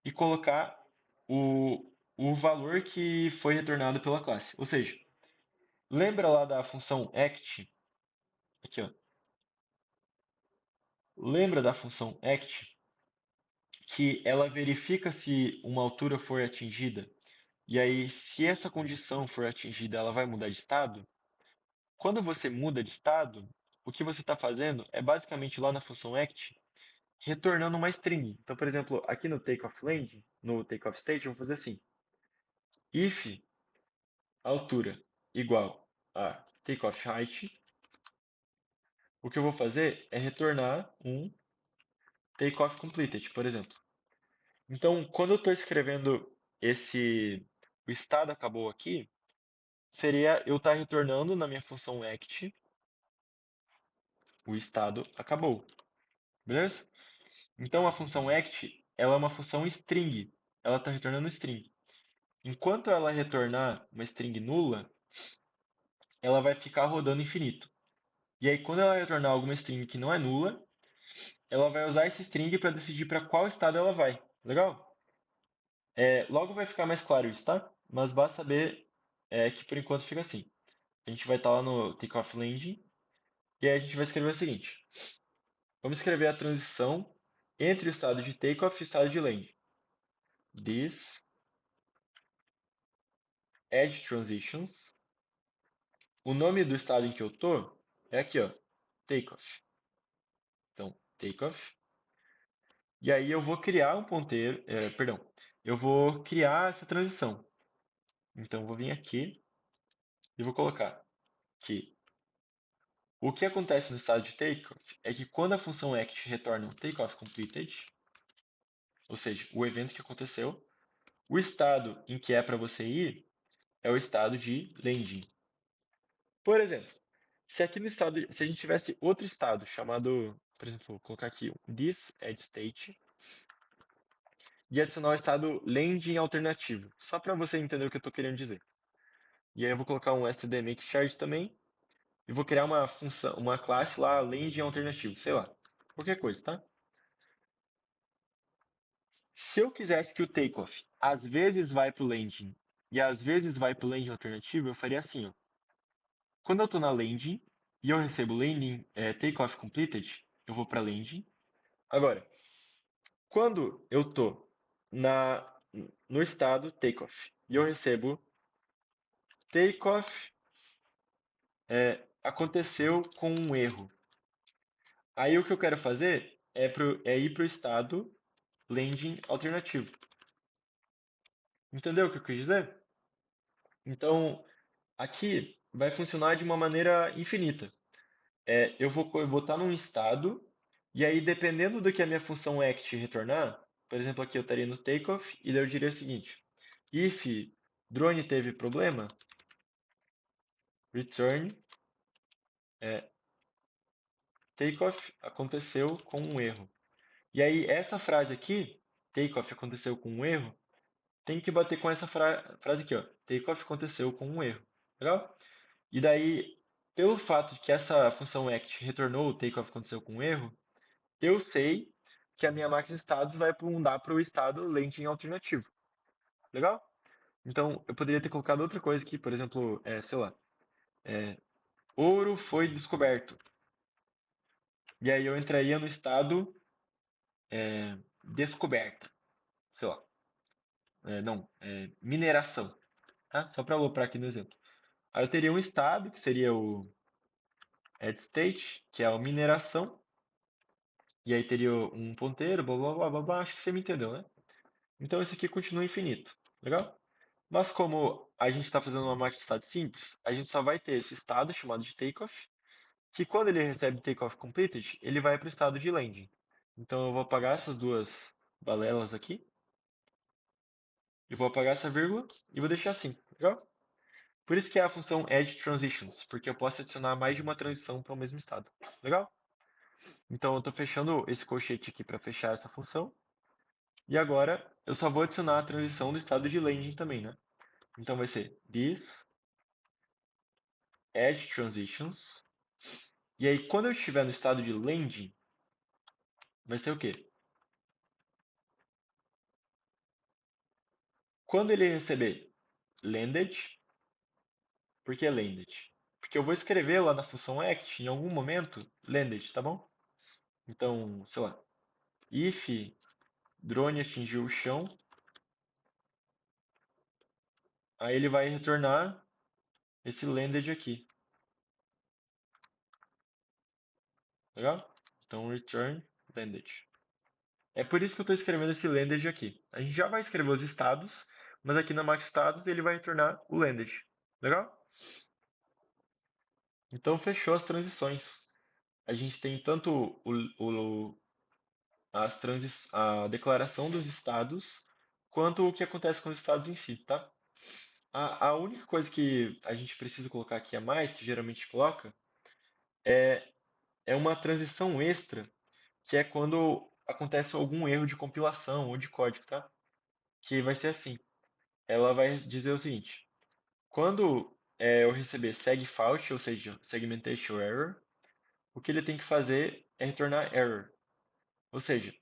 e colocar o valor que foi retornado pela classe. Ou seja, lembra lá da função act? Aqui, ó. Lembra da função act que ela verifica se uma altura for atingida e aí se essa condição for atingida, ela vai mudar de estado? Quando você muda de estado, o que você está fazendo é basicamente lá na função act retornando uma string. Então, por exemplo, aqui no takeoff_land, no takeoff_state, eu vou fazer assim: if altura igual a takeoff_height, o que eu vou fazer é retornar um takeoff completed, por exemplo. Então, quando eu estou escrevendo o estado acabou aqui, seria eu estar retornando na minha função act o estado acabou, beleza? Então, a função act ela é uma função string, ela está retornando string. Enquanto ela retornar uma string nula, ela vai ficar rodando infinito. E aí, quando ela retornar alguma string que não é nula, ela vai usar esse string para decidir para qual estado ela vai. Legal? Logo vai ficar mais claro isso, tá? Mas basta saber que por enquanto fica assim. A gente vai estar lá no takeoff_landing e aí a gente vai escrever o seguinte. Vamos escrever a transição entre o estado de takeoff e o estado de landing. This edge transitions. O nome do estado em que eu tô é aqui, ó, takeoff. Então, takeoff. E aí eu vou criar um ponteiro, perdão, eu vou criar essa transição. Então eu vou vir aqui e vou colocar que o que acontece no estado de takeoff é que quando a função act retorna um takeoff completed, ou seja, o evento que aconteceu, o estado em que é para você ir é o estado de landing. Por exemplo, se aqui no estado, se a gente tivesse outro estado chamado, por exemplo, vou colocar aqui this edge state e adicionar o estado landing alternativo, só para você entender o que eu estou querendo dizer. E aí eu vou colocar um std make charge também e vou criar uma função, uma classe lá landing alternativo, sei lá, qualquer coisa, tá? Se eu quisesse que o takeoff às vezes vai para o landing e às vezes vai para o landing alternativo, eu faria assim, ó. Quando eu estou na landing e eu recebo landing takeoff completed, eu vou para landing. Agora, quando eu estou no estado takeoff e eu recebo takeoff aconteceu com um erro. Aí o que eu quero fazer é ir para o estado landing alternativo. Entendeu o que eu quis dizer? Então, aqui vai funcionar de uma maneira infinita. Eu vou estar num estado, e aí, dependendo do que a minha função act retornar, por exemplo, aqui eu estaria no takeoff, e daí eu diria o seguinte: if drone teve problema, return takeoff aconteceu com um erro. E aí, essa frase aqui, takeoff aconteceu com um erro, tem que bater com essa frase aqui, ó, takeoff aconteceu com um erro. Legal? E daí, pelo fato de que essa função act retornou o takeoff aconteceu com um erro, eu sei que a minha máquina de estados vai mudar para o estado landing alternativo. Legal? Então, eu poderia ter colocado outra coisa aqui, por exemplo, sei lá, ouro foi descoberto. E aí eu entraria no estado descoberta, sei lá, não, mineração, tá? Só para aloprar aqui no exemplo. Aí eu teria um estado, que seria o add state, que é a mineração, e aí teria um ponteiro, blá blá blá blá blá, acho que você me entendeu, né? Então esse aqui continua infinito, legal? Mas como a gente está fazendo uma máquina de estado simples, a gente só vai ter esse estado chamado de takeoff, que quando ele recebe takeoff completed, ele vai para o estado de landing. Então eu vou apagar essas duas balelas aqui. Eu vou apagar essa vírgula e vou deixar assim, legal? Por isso que é a função add transitions, porque eu posso adicionar mais de uma transição para o mesmo estado. Legal? Então eu estou fechando esse colchete aqui para fechar essa função. E agora eu só vou adicionar a transição do estado de landing também, né? Então vai ser this add transitions. E aí quando eu estiver no estado de landing, vai ser o quê? Quando ele receber landed, por que landed? Porque eu vou escrever lá na função act, em algum momento, landed, tá bom? Então, sei lá, if drone atingiu o chão, aí ele vai retornar esse landed aqui, legal? Então, return landed. É por isso que eu estou escrevendo esse landed aqui. A gente já vai escrever os estados, mas aqui na max status ele vai retornar o landed, legal? Então, fechou as transições. A gente tem tanto a declaração dos estados, quanto o que acontece com os estados em si, tá? A única coisa que a gente precisa colocar aqui a mais, que geralmente coloca, é uma transição extra, que é quando acontece algum erro de compilação ou de código, tá? Que vai ser assim. Ela vai dizer o seguinte: quando eu receber segfault, ou seja, segmentation error, o que ele tem que fazer é retornar error. Ou seja,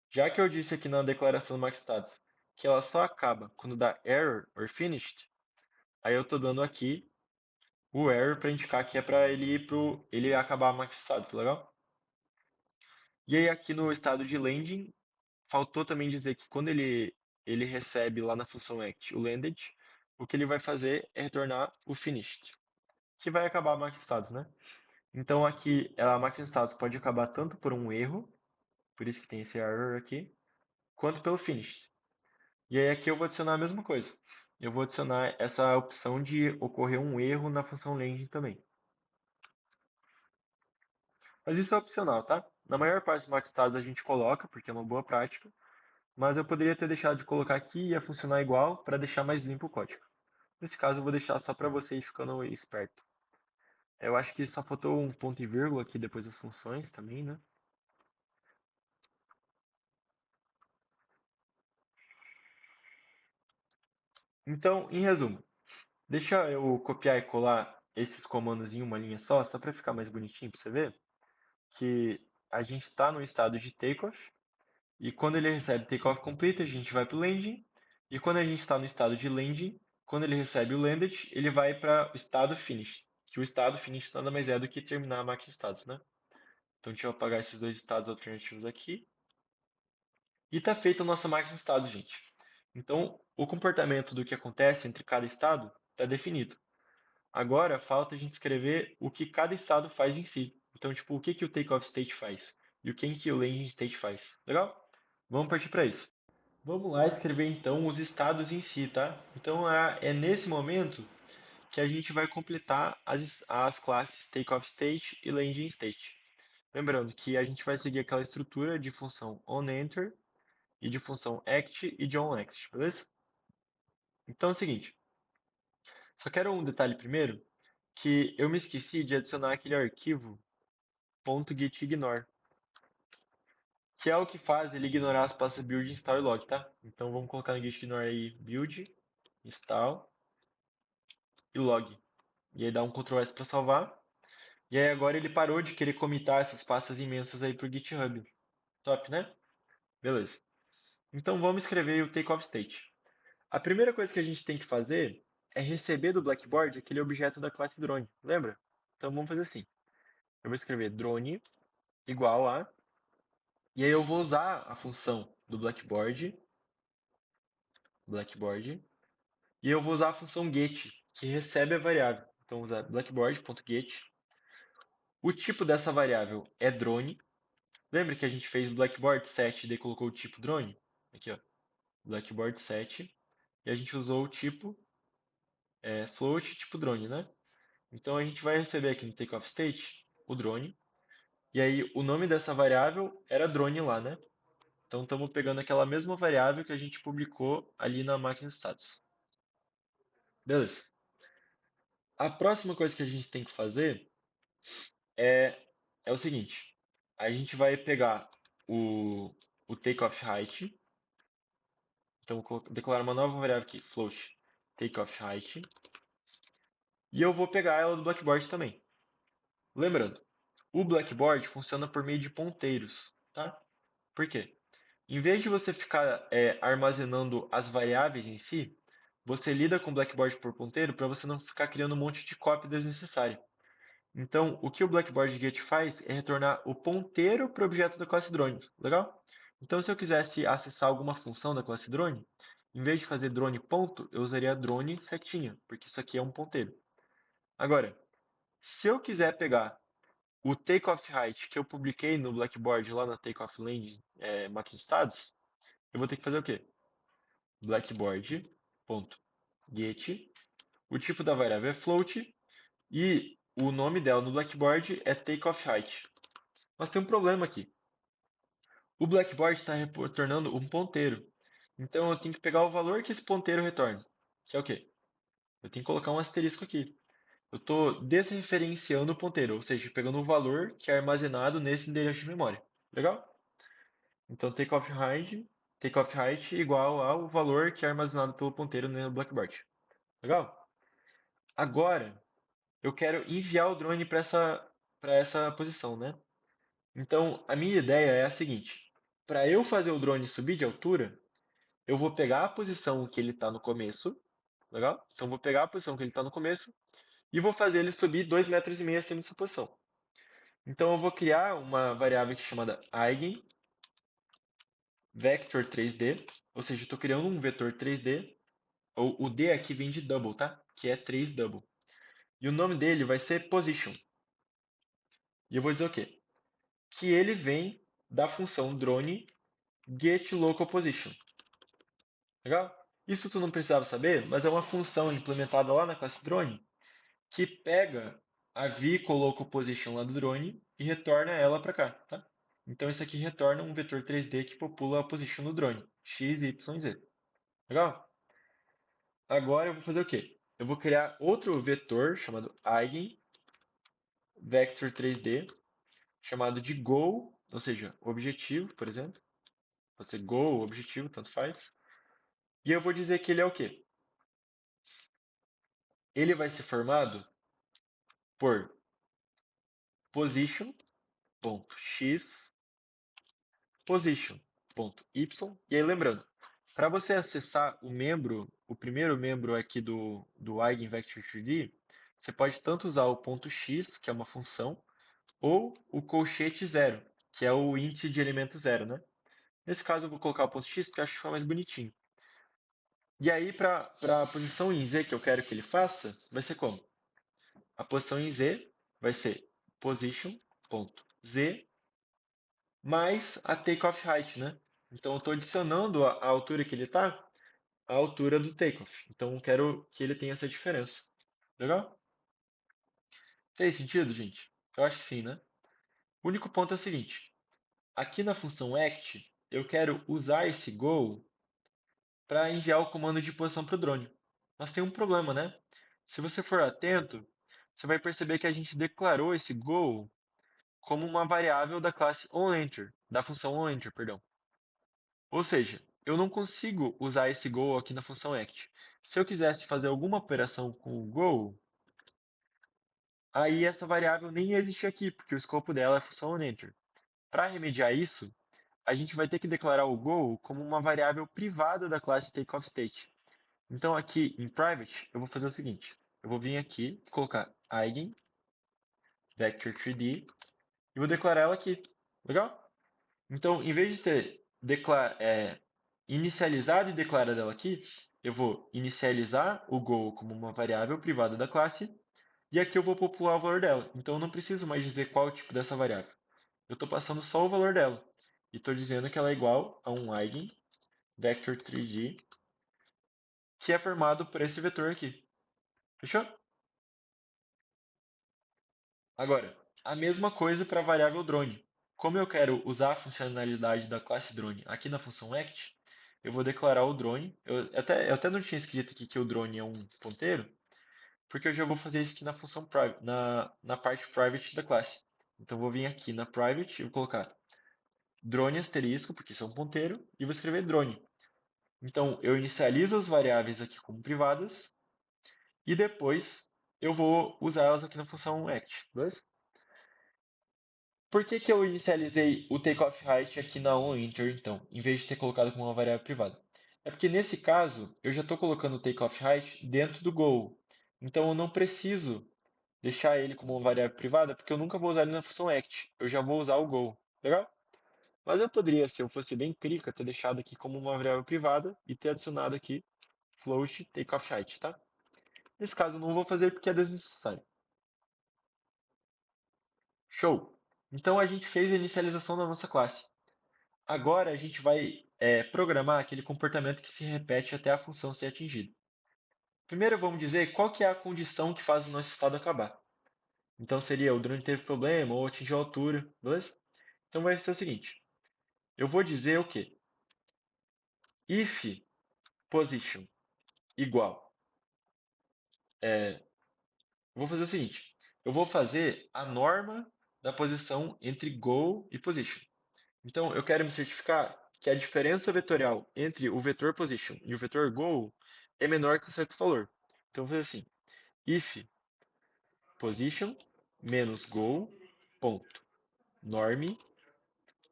já que eu disse aqui na declaração do MaxStatus que ela só acaba quando dá error or finished, aí eu estou dando aqui o error para indicar que é para ele acabar a MaxStatus, legal? E aí aqui no estado de landing, faltou também dizer que quando ele recebe lá na função act o landed, o que ele vai fazer é retornar o finished, que vai acabar a MaxStatus, né? Então aqui a MaxStatus pode acabar tanto por um erro, por isso que tem esse error aqui, quanto pelo finished. E aí aqui eu vou adicionar a mesma coisa. Eu vou adicionar essa opção de ocorrer um erro na função landing também. Mas isso é opcional, tá? Na maior parte dos maxestados a gente coloca, porque é uma boa prática, mas eu poderia ter deixado de colocar aqui e ia funcionar igual para deixar mais limpo o código. Nesse caso eu vou deixar só para você ir ficando esperto. Eu acho que só faltou um ponto e vírgula aqui depois das funções também, né? Então, em resumo, deixa eu copiar e colar esses comandos em uma linha só para ficar mais bonitinho para você ver que a gente está no estado de takeoff, e quando ele recebe takeoff complete, a gente vai para o landing, e quando a gente está no estado de landing, quando ele recebe o landed, ele vai para o estado finish, que o estado finish nada mais é do que terminar a max status, né? Então deixa eu apagar esses dois estados alternativos aqui. E está feita a nossa max status, gente. Então, o comportamento do que acontece entre cada estado está definido. Agora falta a gente escrever o que cada estado faz em si. Então, tipo, o que que o takeoff state faz e o que o landing state faz. Legal? Vamos partir para isso. Vamos lá escrever então os estados em si, tá? Então é nesse momento que a gente vai completar as classes takeoff state e landing state. Lembrando que a gente vai seguir aquela estrutura de função onEnter e de função act e de onExt, beleza? Então é o seguinte, só quero um detalhe primeiro, que eu me esqueci de adicionar aquele arquivo .gitignore, que é o que faz ele ignorar as pastas build, install e log, tá? Então vamos colocar no gitignore aí build, install e log. E aí dá um Ctrl S para salvar. E aí agora ele parou de querer comitar essas pastas imensas aí pro GitHub. Top, né? Beleza. Então vamos escrever o takeoff state. A primeira coisa que a gente tem que fazer é receber do Blackboard aquele objeto da classe drone. Lembra? Então vamos fazer assim. Eu vou escrever drone igual a, e aí eu vou usar a função do Blackboard, e eu vou usar a função get, que recebe a variável. Então vou usar blackboard.get. O tipo dessa variável é drone. Lembra que a gente fez o blackboard set e daí colocou o tipo drone? Aqui, ó, blackboard set, e a gente usou o tipo float tipo drone, né? Então a gente vai receber aqui no takeoff state o drone, e aí o nome dessa variável era drone lá, né? Então, estamos pegando aquela mesma variável que a gente publicou ali na máquina de status. Beleza. A próxima coisa que a gente tem que fazer é, é o seguinte. A gente vai pegar o takeoff height. Então, vou declarar uma nova variável aqui, float takeoff height. E eu vou pegar ela do Blackboard também. Lembrando, o Blackboard funciona por meio de ponteiros, tá? Por quê? Em vez de você ficar armazenando as variáveis em si, você lida com o Blackboard por ponteiro para você não ficar criando um monte de cópia desnecessária. Então, o que o Blackboard Get faz é retornar o ponteiro para o objeto da classe drone. Legal? Então, se eu quisesse acessar alguma função da classe drone, em vez de fazer drone ponto, eu usaria drone setinha, porque isso aqui é um ponteiro. Agora, se eu quiser pegar o takeoff height que eu publiquei no Blackboard lá na takeoff landing máquina de estados, eu vou ter que fazer o quê? Blackboard.get, o tipo da variável é float e o nome dela no Blackboard é takeoff height. Mas tem um problema aqui. O Blackboard está retornando um ponteiro. Então eu tenho que pegar o valor que esse ponteiro retorna. Que é o quê? Eu tenho que colocar um asterisco aqui. Eu estou desreferenciando o ponteiro, ou seja, pegando o valor que é armazenado nesse endereço de memória. Legal? Então takeoff height igual ao valor que é armazenado pelo ponteiro no Blackboard. Legal? Agora eu quero enviar o drone para essa posição, né? Então a minha ideia é a seguinte: para eu fazer o drone subir de altura, eu vou pegar a posição que ele está no começo, legal? Então vou pegar a posição que ele está no começo e vou fazer ele subir 2,5 metros acima dessa posição. Então eu vou criar uma variável aqui chamada eigen vector 3D, ou seja, eu estou criando um vetor 3D, ou o D aqui vem de double, tá? Que é 3 double. E o nome dele vai ser position. E eu vou dizer o quê? Que ele vem da função drone getLocalPosition. Legal? Isso tu não precisava saber, mas é uma função implementada lá na classe drone que pega a vColocalPosition lá do drone e retorna ela para cá, tá? Então isso aqui retorna um vetor 3D que popula a position do drone, x, y, z. Legal? Agora eu vou fazer o quê? Eu vou criar outro vetor chamado eigen vector 3D chamado de goal, ou seja, objetivo, por exemplo. Pode ser goal ou objetivo, tanto faz. E eu vou dizer que ele é o quê? Ele vai ser formado por position.x, position.y. E aí, lembrando, para você acessar o membro, o primeiro membro aqui do eigenvector 3D, você pode tanto usar o ponto .x, que é uma função, ou o colchete zero, que é o índice de elemento zero, né? Nesse caso, eu vou colocar o ponto .x, porque eu acho que fica mais bonitinho. E aí, para a posição em z que eu quero que ele faça, vai ser como? A posição em z vai ser position.z mais a takeoff height, né? Então, eu estou adicionando a altura que ele está à altura do takeoff. Então, eu quero que ele tenha essa diferença. Legal? Fez sentido, gente? Eu acho que sim, né? O único ponto é o seguinte. Aqui na função act, eu quero usar esse goal para enviar o comando de posição para o drone. Mas tem um problema, né? Se você for atento, você vai perceber que a gente declarou esse goal como uma variável da classe onEnter, da função onEnter, perdão. Ou seja, eu não consigo usar esse goal aqui na função act. Se eu quisesse fazer alguma operação com o goal, aí essa variável nem existe aqui, porque o escopo dela é a função onEnter. Para remediar isso, a gente vai ter que declarar o goal como uma variável privada da classe takeoffState. Então aqui em private, eu vou fazer o seguinte. Eu vou vir aqui e colocar eigen vector 3D e vou declarar ela aqui. Legal? Então, em vez de ter inicializado e declarado ela aqui, eu vou inicializar o goal como uma variável privada da classe e aqui eu vou popular o valor dela. Então, eu não preciso mais dizer qual é o tipo dessa variável. Eu estou passando só o valor dela e estou dizendo que ela é igual a um eigen vector 3D que é formado por esse vetor aqui. Fechou? Agora, a mesma coisa para a variável drone. como eu quero usar a funcionalidade da classe drone aqui na função act, eu vou declarar o drone. Eu até não tinha escrito aqui que o drone é um ponteiro, porque eu já vou fazer isso aqui na função private, na parte private da classe. Então eu vou vir aqui na private e vou colocar drone asterisco, porque isso é um ponteiro, e vou escrever drone. Então eu inicializo as variáveis aqui como privadas e depois eu vou usar elas aqui na função act, beleza? Por que que eu inicializei o takeoff height aqui na onInter, então, em vez de ter colocado como uma variável privada? É porque nesse caso eu já estou colocando o takeoff height dentro do goal. Então eu não preciso deixar ele como uma variável privada, porque eu nunca vou usar ele na função act. Eu já vou usar o goal. Legal? Mas eu poderia, se eu fosse bem crica, ter deixado aqui como uma variável privada e ter adicionado aqui float takeoff height, tá? Nesse caso eu não vou fazer porque é desnecessário. Show! Então a gente fez a inicialização da nossa classe. Agora a gente vai programar aquele comportamento que se repete até a função ser atingida. Primeiro vamos dizer qual que é a condição que faz o nosso estado acabar. Então seria o drone teve problema ou atingiu a altura, beleza? Então vai ser o seguinte, eu vou dizer o quê? If position igual, vou fazer o seguinte, eu vou fazer a norma da posição entre goal e position. Então eu quero me certificar que a diferença vetorial entre o vetor position e o vetor goal é menor que o certo valor. Então eu vou fazer assim, if position menos goal ponto norm,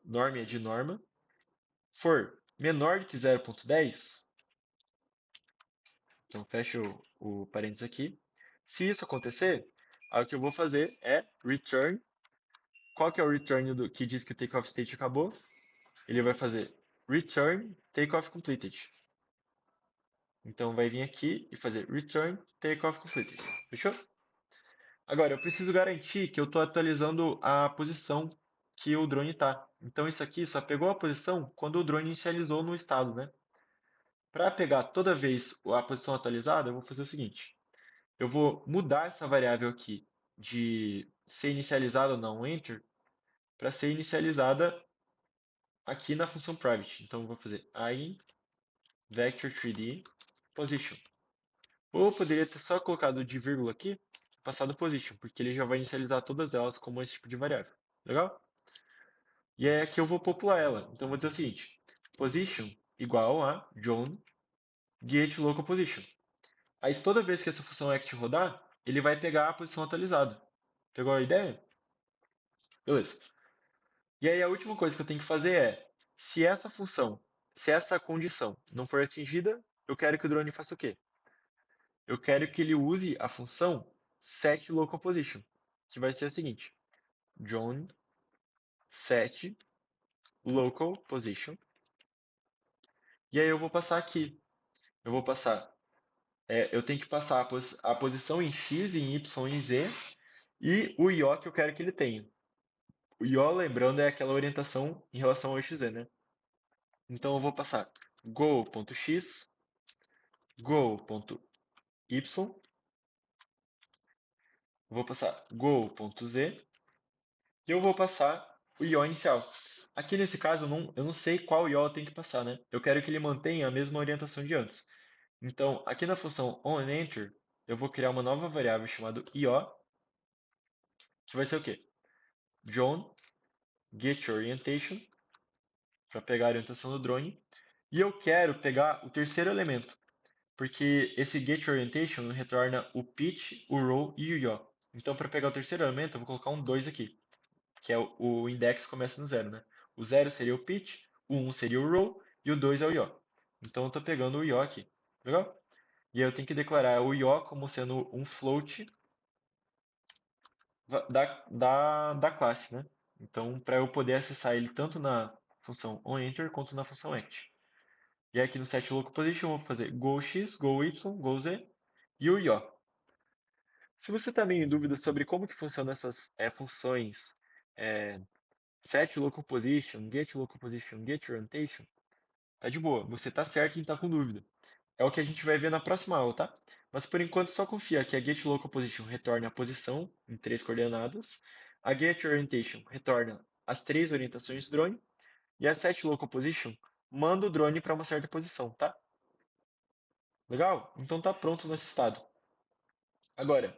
norm é de norma, for menor do que 0.10, então fecho o parênteses aqui. Se isso acontecer, aí o que eu vou fazer é return. Qual que é o return que diz que o takeoff state acabou? Ele vai fazer return takeoff completed. Então vai vir aqui e fazer return takeoff completed. Fechou? Agora, eu preciso garantir que eu estou atualizando a posição que o drone está. Então isso aqui só pegou a posição quando o drone inicializou no estado, né? Para pegar toda vez a posição atualizada, eu vou fazer o seguinte. Eu vou mudar essa variável aqui de ser inicializada ou não enter para ser inicializada aqui na função private. Então eu vou fazer in vector3d position. Ou eu poderia ter só colocado de vírgula aqui, passado position, porque ele já vai inicializar todas elas como esse tipo de variável. Legal? E é aqui eu vou popular ela. Então eu vou dizer o seguinte: position igual a John get local position. Aí toda vez que essa função act rodar, ele vai pegar a posição atualizada. Pegou a ideia? Beleza. E aí a última coisa que eu tenho que fazer é, se essa condição não for atingida, eu quero que o drone faça o quê? Eu quero que ele use a função setLocalPosition, que vai ser a seguinte: John set local position. E aí eu vou passar aqui. Eu vou passar. Eu tenho que passar a posição em x, em y, em z e o IO que eu quero que ele tenha. O IO, lembrando, é aquela orientação em relação ao XZ, né? Então eu vou passar go.x, go.y, vou passar go.z e eu vou passar o IO inicial. Aqui nesse caso eu não sei qual IO eu tenho que passar, né? Eu quero que ele mantenha a mesma orientação de antes. Então, aqui na função onEnter, eu vou criar uma nova variável chamada IO, que vai ser o quê? John getOrientation, para pegar a orientação do drone. E eu quero pegar o terceiro elemento, porque esse getOrientation retorna o pitch, o roll e o yaw. Então, para pegar o terceiro elemento, eu vou colocar um 2 aqui, que é o index começa no zero, né? O zero seria o pitch, o 1 seria o roll e o 2 é o yaw. Então, eu estou pegando o yaw aqui. Legal? E aí eu tenho que declarar o yaw como sendo um float da classe, né? Então, para eu poder acessar ele tanto na função onEnter quanto na função act. E aqui no setLocalPosition eu vou fazer goX, goY, goZ e o yaw. Se você está meio em dúvida sobre como que funcionam essas funções é, setLocalPosition, getLocalPosition, getOrientation, tá de boa, você tá certo em estar com dúvida. É o que a gente vai ver na próxima aula, tá? Mas por enquanto só confia que a getLocalPosition retorna a posição em 3 coordenadas, a getOrientation retorna as 3 orientações do drone e a set local position manda o drone para uma certa posição, tá? Legal? Então tá pronto o nosso estado. Agora,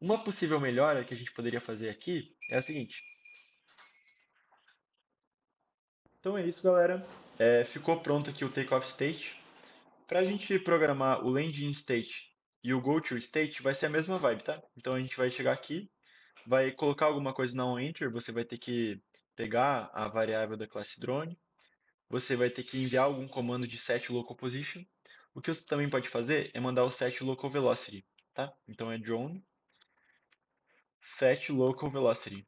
uma possível melhora que a gente poderia fazer aqui é a seguinte. Então é isso, galera. Ficou pronto aqui o takeoff state. Para a gente programar o landing state e o go to state, vai ser a mesma vibe, tá? Então a gente vai chegar aqui, vai colocar alguma coisa na onEnter, você vai ter que pegar a variável da classe drone, você vai ter que enviar algum comando de set local position. O que você também pode fazer é mandar o set local velocity, tá? Então é drone set local velocity.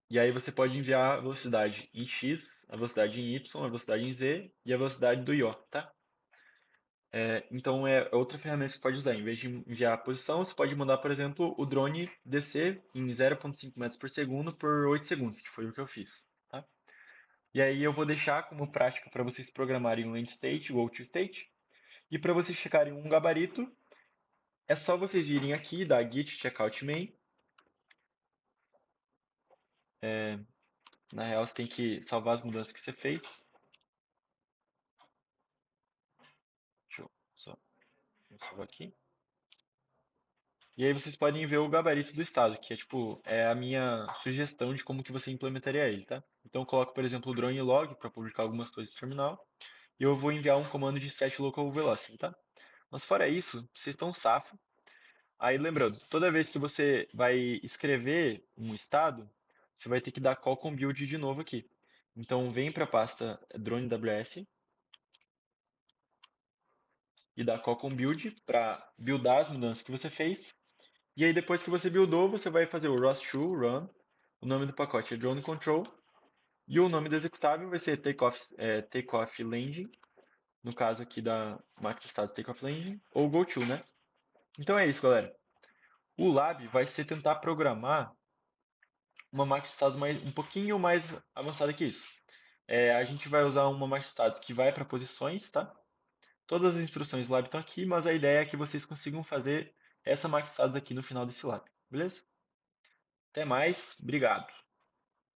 E aí você pode enviar a velocidade em x, a velocidade em y, a velocidade em z e a velocidade do IO, tá? Então é outra ferramenta que você pode usar. Em vez de enviar a posição, você pode mandar, por exemplo, o drone descer em 0,5 metros por segundo por 8 segundos, que foi o que eu fiz, tá? E aí eu vou deixar como prática para vocês programarem um end state, o out state. E para vocês checarem um gabarito, é só vocês virem aqui da git checkout main. Na real, você tem que salvar as mudanças que você fez. Deixa eu só salvar aqui. E aí vocês podem ver o gabarito do estado, que é tipo, é a minha sugestão de como que você implementaria ele, tá? Então eu coloco, por exemplo, o drone log para publicar algumas coisas no terminal, e eu vou enviar um comando de set local velocity, tá? Mas fora isso, vocês estão safo. Aí lembrando, toda vez que você vai escrever um estado, você vai ter que dar call com build de novo aqui. Então vem para a pasta drone WS e dá call com build para buildar as mudanças que você fez. E aí depois que você buildou, você vai fazer o ROS2 run. O nome do pacote é drone control. E o nome do executável vai ser takeoff landing. No caso aqui da máquina de status takeoff landing. Ou goto, né? Então é isso, galera. O lab vai ser tentar programar uma máquina de status um pouquinho mais avançada que isso. A gente vai usar uma máquina de status que vai para posições, tá? Todas as instruções do lab estão aqui, mas a ideia é que vocês consigam fazer essa máquina de status aqui no final desse lab. Beleza? Até mais, obrigado.